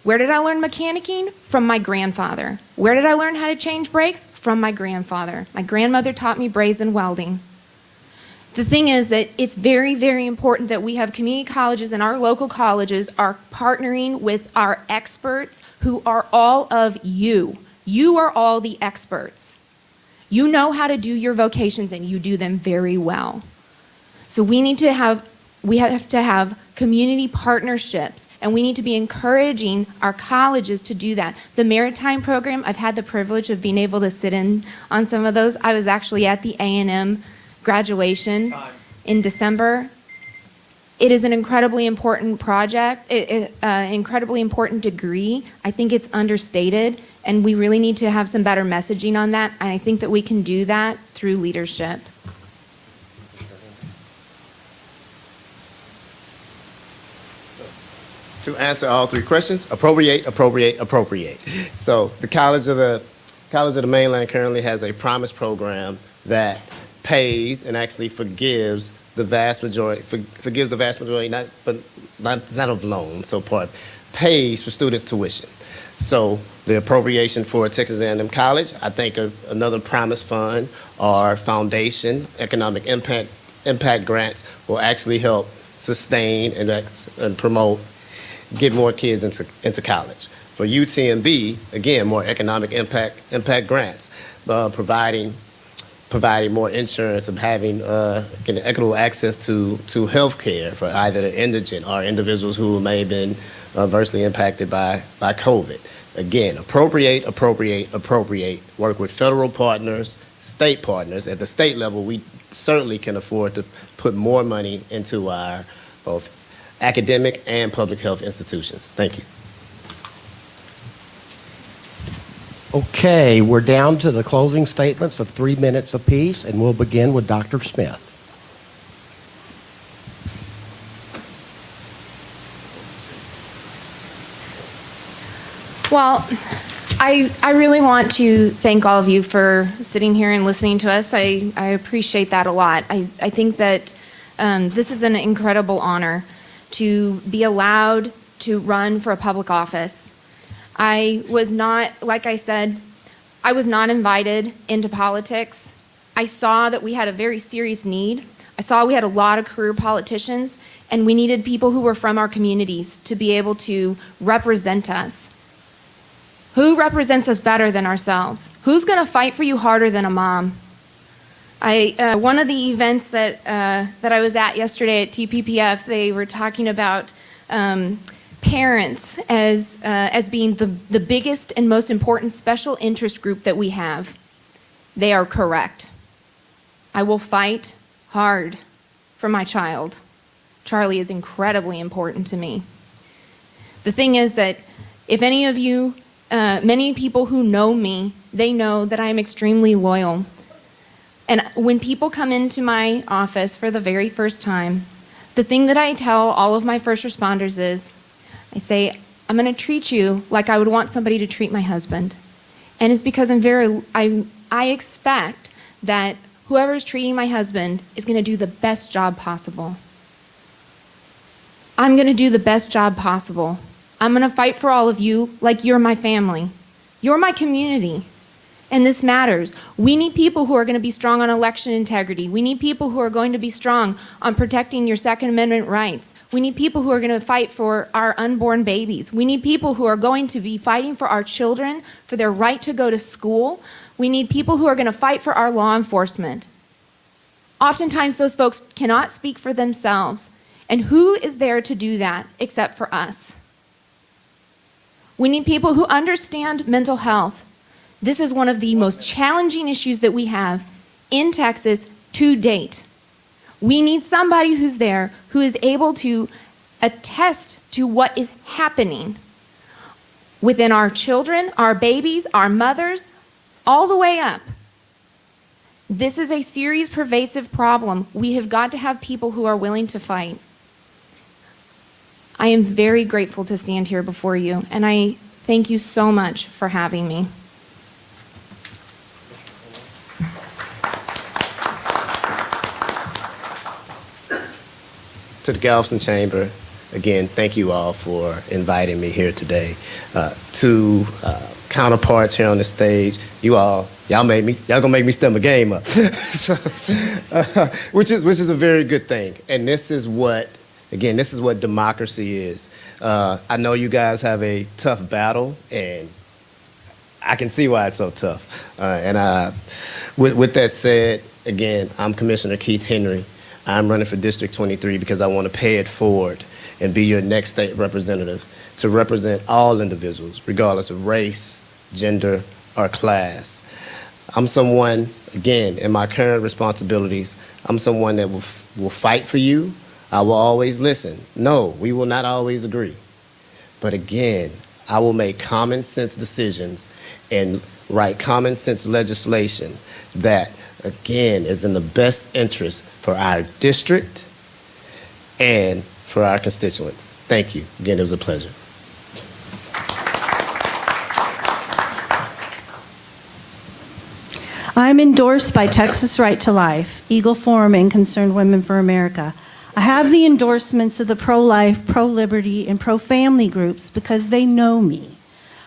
Where did I learn mechanicking? From my grandfather. Where did I learn how to change brakes? From my grandfather. My grandmother taught me brazen welding. The thing is that it's very, very important that we have community colleges and our local colleges are partnering with our experts who are all of you. You are all the experts. You know how to do your vocations and you do them very well. So we have to have community partnerships, and we need to be encouraging our colleges to do that. The maritime program, I've had the privilege of being able to sit in on some of those. I was actually at the A&M graduation in December. It is an incredibly important project, incredibly important degree. I think it's understated, and we really need to have some better messaging on that, and I think that we can do that through leadership. To answer all three questions, appropriate, appropriate, appropriate. So the College of the Mainland currently has a promise program that pays and actually forgives the vast majority, not of loans, so pays for students' tuition. So the appropriation for Texas A&M College, I think another promise fund or foundation, economic impact grants will actually help sustain and promote, get more kids into college. For UTMB, again, more economic impact grants, providing more insurance, of having getting equitable access to health care for either the indigent or individuals who may have been adversely impacted by COVID. Again, appropriate, appropriate, appropriate. Work with federal partners, state partners. At the state level, we certainly can afford to put more money into our both academic and public health institutions. Thank you. Okay, we're down to the closing statements of 3 minutes apiece, and we'll begin with Dr. Smith. Well, I really want to thank all of you for sitting here and listening to us. I appreciate that a lot. I think that this is an incredible honor to be allowed to run for a public office. I was not, like I said, I was not invited into politics. I saw that we had a very serious need. I saw we had a lot of career politicians, and we needed people who were from our communities to be able to represent us. Who represents us better than ourselves? Who's going to fight for you harder than a mom? One of the events that I was at yesterday at TPPF, they were talking about parents as being the biggest and most important special interest group that we have. They are correct. I will fight hard for my child. Charlie is incredibly important to me. The thing is that if any of you, many people who know me, they know that I am extremely loyal. And when people come into my office for the very first time, the thing that I tell all of my first responders is, I say, I'm going to treat you like I would want somebody to treat my husband. And it's because I expect that whoever is treating my husband is going to do the best job possible. I'm going to do the best job possible. I'm going to fight for all of you like you're my family. You're my community. And this matters. We need people who are going to be strong on election integrity. We need people who are going to be strong on protecting your Second Amendment rights. We need people who are going to fight for our unborn babies. We need people who are going to be fighting for our children, for their right to go to school. We need people who are going to fight for our law enforcement. Oftentimes, those folks cannot speak for themselves. And who is there to do that except for us? We need people who understand mental health. This is one of the most challenging issues that we have in Texas to date. We need somebody who's there who is able to attest to what is happening within our children, our babies, our mothers, all the way up. This is a serious, pervasive problem. We have got to have people who are willing to fight. I am very grateful to stand here before you, and I thank you so much for having me. To the Galveston Chamber, again, thank you all for inviting me here today. To counterparts here on the stage, y'all gonna make me step my game up, so, which is a very good thing. And this is what democracy is. I know you guys have a tough battle, and I can see why it's so tough. With that said, again, I'm Commissioner Keith Henry. I'm running for District 23 because I want to pay it forward and be your next state representative to represent all individuals, regardless of race, gender, or class. I'm someone, again, in my current responsibilities, I'm someone that will fight for you. I will always listen. No, we will not always agree. But again, I will make common sense decisions and write common sense legislation that, again, is in the best interest for our district and for our constituents. Thank you. Again, it was a pleasure. I'm endorsed by Texas Right to Life, Eagle Forum, and Concerned Women for America. I have the endorsements of the pro-life, pro-liberty, and pro-family groups because they know me.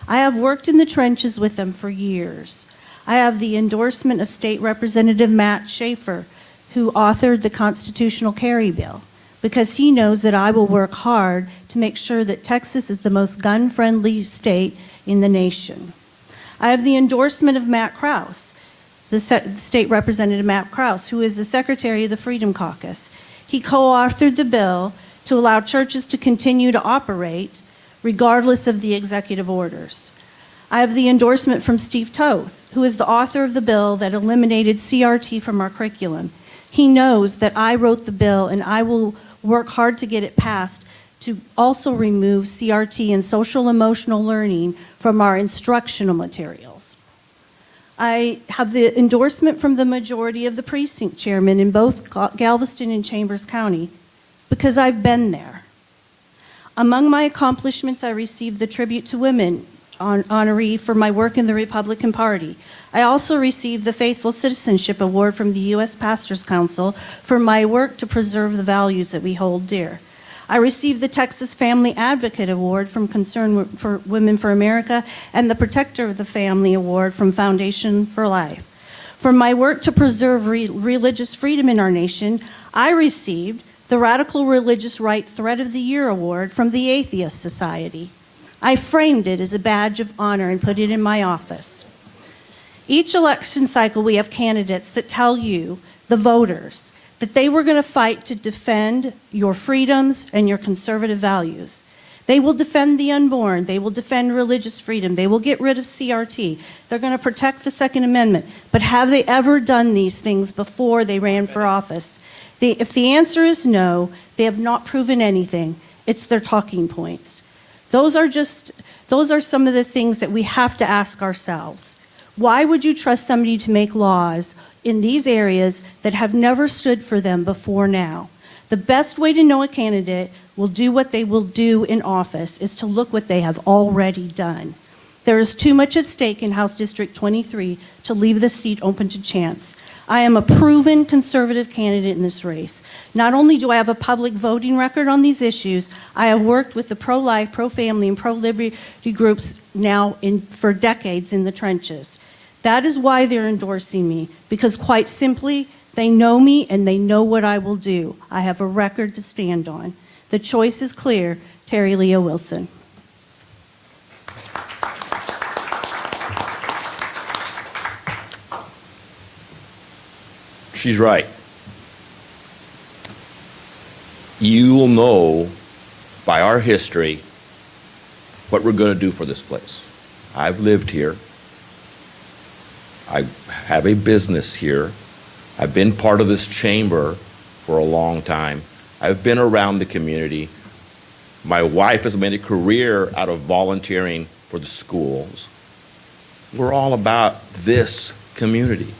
I have worked in the trenches with them for years. I have the endorsement of State Representative Matt Schaefer, who authored the Constitutional Carry Bill, because he knows that I will work hard to make sure that Texas is the most gun-friendly state in the nation. I have the endorsement of Matt Krause, the State Representative Matt Krause, who is the Secretary of the Freedom Caucus. He co-authored the bill to allow churches to continue to operate regardless of the executive orders. I have the endorsement from Steve Toth, who is the author of the bill that eliminated CRT from our curriculum. He knows that I wrote the bill, and I will work hard to get it passed to also remove CRT and social emotional learning from our instructional materials. I have the endorsement from the majority of the precinct chairmen in both Galveston and Chambers County because I've been there. Among my accomplishments, I received the Tribute to Women honoree for my work in the Republican Party. I also received the Faithful Citizenship Award from the U.S. Pastors Council for my work to preserve the values that we hold dear. I received the Texas Family Advocate Award from Concerned for Women for America and the Protector of the Family Award from Foundation for Life. For my work to preserve religious freedom in our nation, I received the Radical Religious Right Threat of the Year Award from the Atheist Society. I framed it as a badge of honor and put it in my office. Each election cycle, we have candidates that tell you, the voters, that they were going to fight to defend your freedoms and your conservative values. They will defend the unborn. They will defend religious freedom. They will get rid of CRT. They're going to protect the Second Amendment. But have they ever done these things before they ran for office? If the answer is no, they have not proven anything. It's their talking points. Those are some of the things that we have to ask ourselves. Why would you trust somebody to make laws in these areas that have never stood for them before now? The best way to know a candidate will do what they will do in office is to look what they have already done. There is too much at stake in House District 23 to leave the seat open to chance. I am a proven conservative candidate in this race. Not only do I have a public voting record on these issues, I have worked with the pro-life, pro-family, and pro-liberty groups now for decades in the trenches. That is why they're endorsing me, because quite simply, they know me and they know what I will do. I have a record to stand on. The choice is clear. Terri Leo Wilson. She's right. You will know by our history what we're going to do for this place. I've lived here. I have a business here. I've been part of this chamber for a long time. I've been around the community. My wife has made a career out of volunteering for the schools. We're all about this community.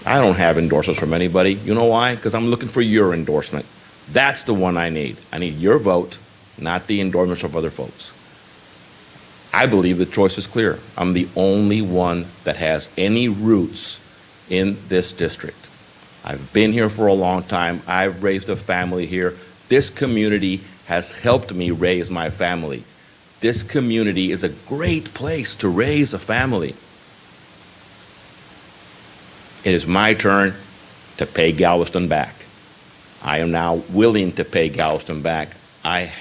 I don't have endorsements from anybody. You know why? Because I'm looking for your endorsement. That's the one I need. I need your vote, not the endorsements of other folks. I believe the choice is clear. I'm the only one that has any roots in this district. I've been here for a long time. I've raised a family here. This community has helped me raise my family. This community is a great place to raise a family. It is my turn to pay Galveston back. I am now willing to pay Galveston back. I've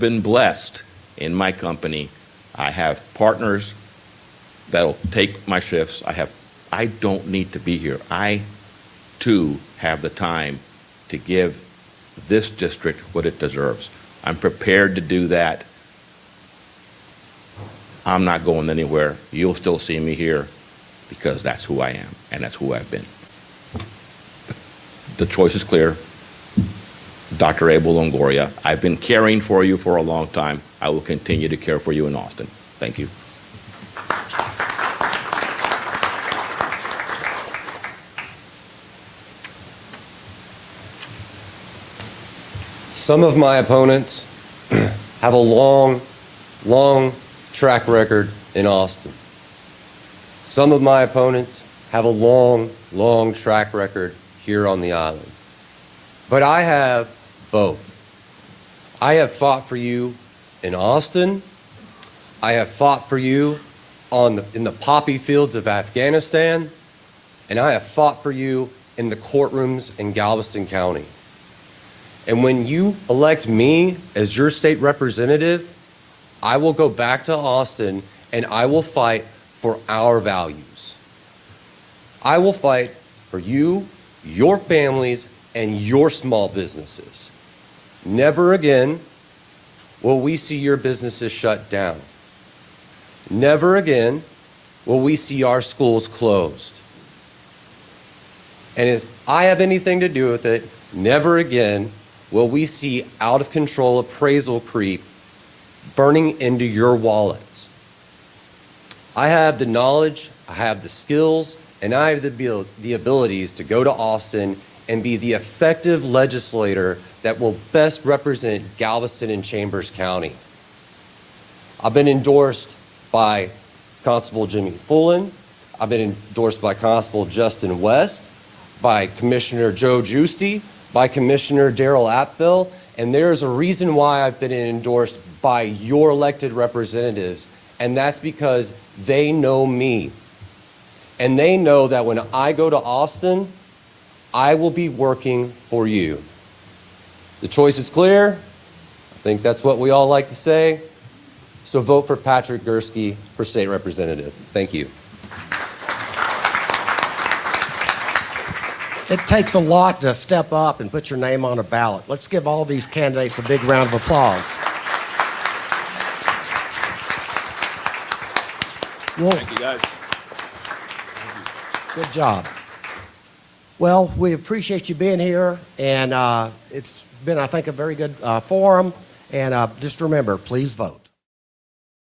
been blessed in my company. I have partners that'll take my shifts. I don't need to be here. I, too, have the time to give this district what it deserves. I'm prepared to do that. I'm not going anywhere. You'll still see me here because that's who I am and that's who I've been. The choice is clear. Dr. Abel Longoria, I've been caring for you for a long time. I will continue to care for you in Austin. Thank you. Some of my opponents have a long, long track record in Austin. Some of my opponents have a long, long track record here on the island. But I have both. I have fought for you in Austin. I have fought for you in the poppy fields of Afghanistan. And I have fought for you in the courtrooms in Galveston County. And when you elect me as your state representative, I will go back to Austin and I will fight for our values. I will fight for you, your families, and your small businesses. Never again will we see your businesses shut down. Never again will we see our schools closed. And if I have anything to do with it, never again will we see out of control appraisal creep burning into your wallets. I have the knowledge, I have the skills, and I have the abilities to go to Austin and be the effective legislator that will best represent Galveston and Chambers County. I've been endorsed by Constable Jimmy Fullen. I've been endorsed by Constable Justin West, by Commissioner Joe Giusti, by Commissioner Darrell Apfel, and there's a reason why I've been endorsed by your elected representatives, and that's because they know me. And they know that when I go to Austin, I will be working for you. The choice is clear. I think that's what we all like to say. So vote for Patrick Gurski for state representative. Thank you. It takes a lot to step up and put your name on a ballot. Let's give all these candidates a big round of applause. Thank you, guys. Good job. Well, we appreciate you being here, and it's been, I think, a very good forum. And just remember, please vote.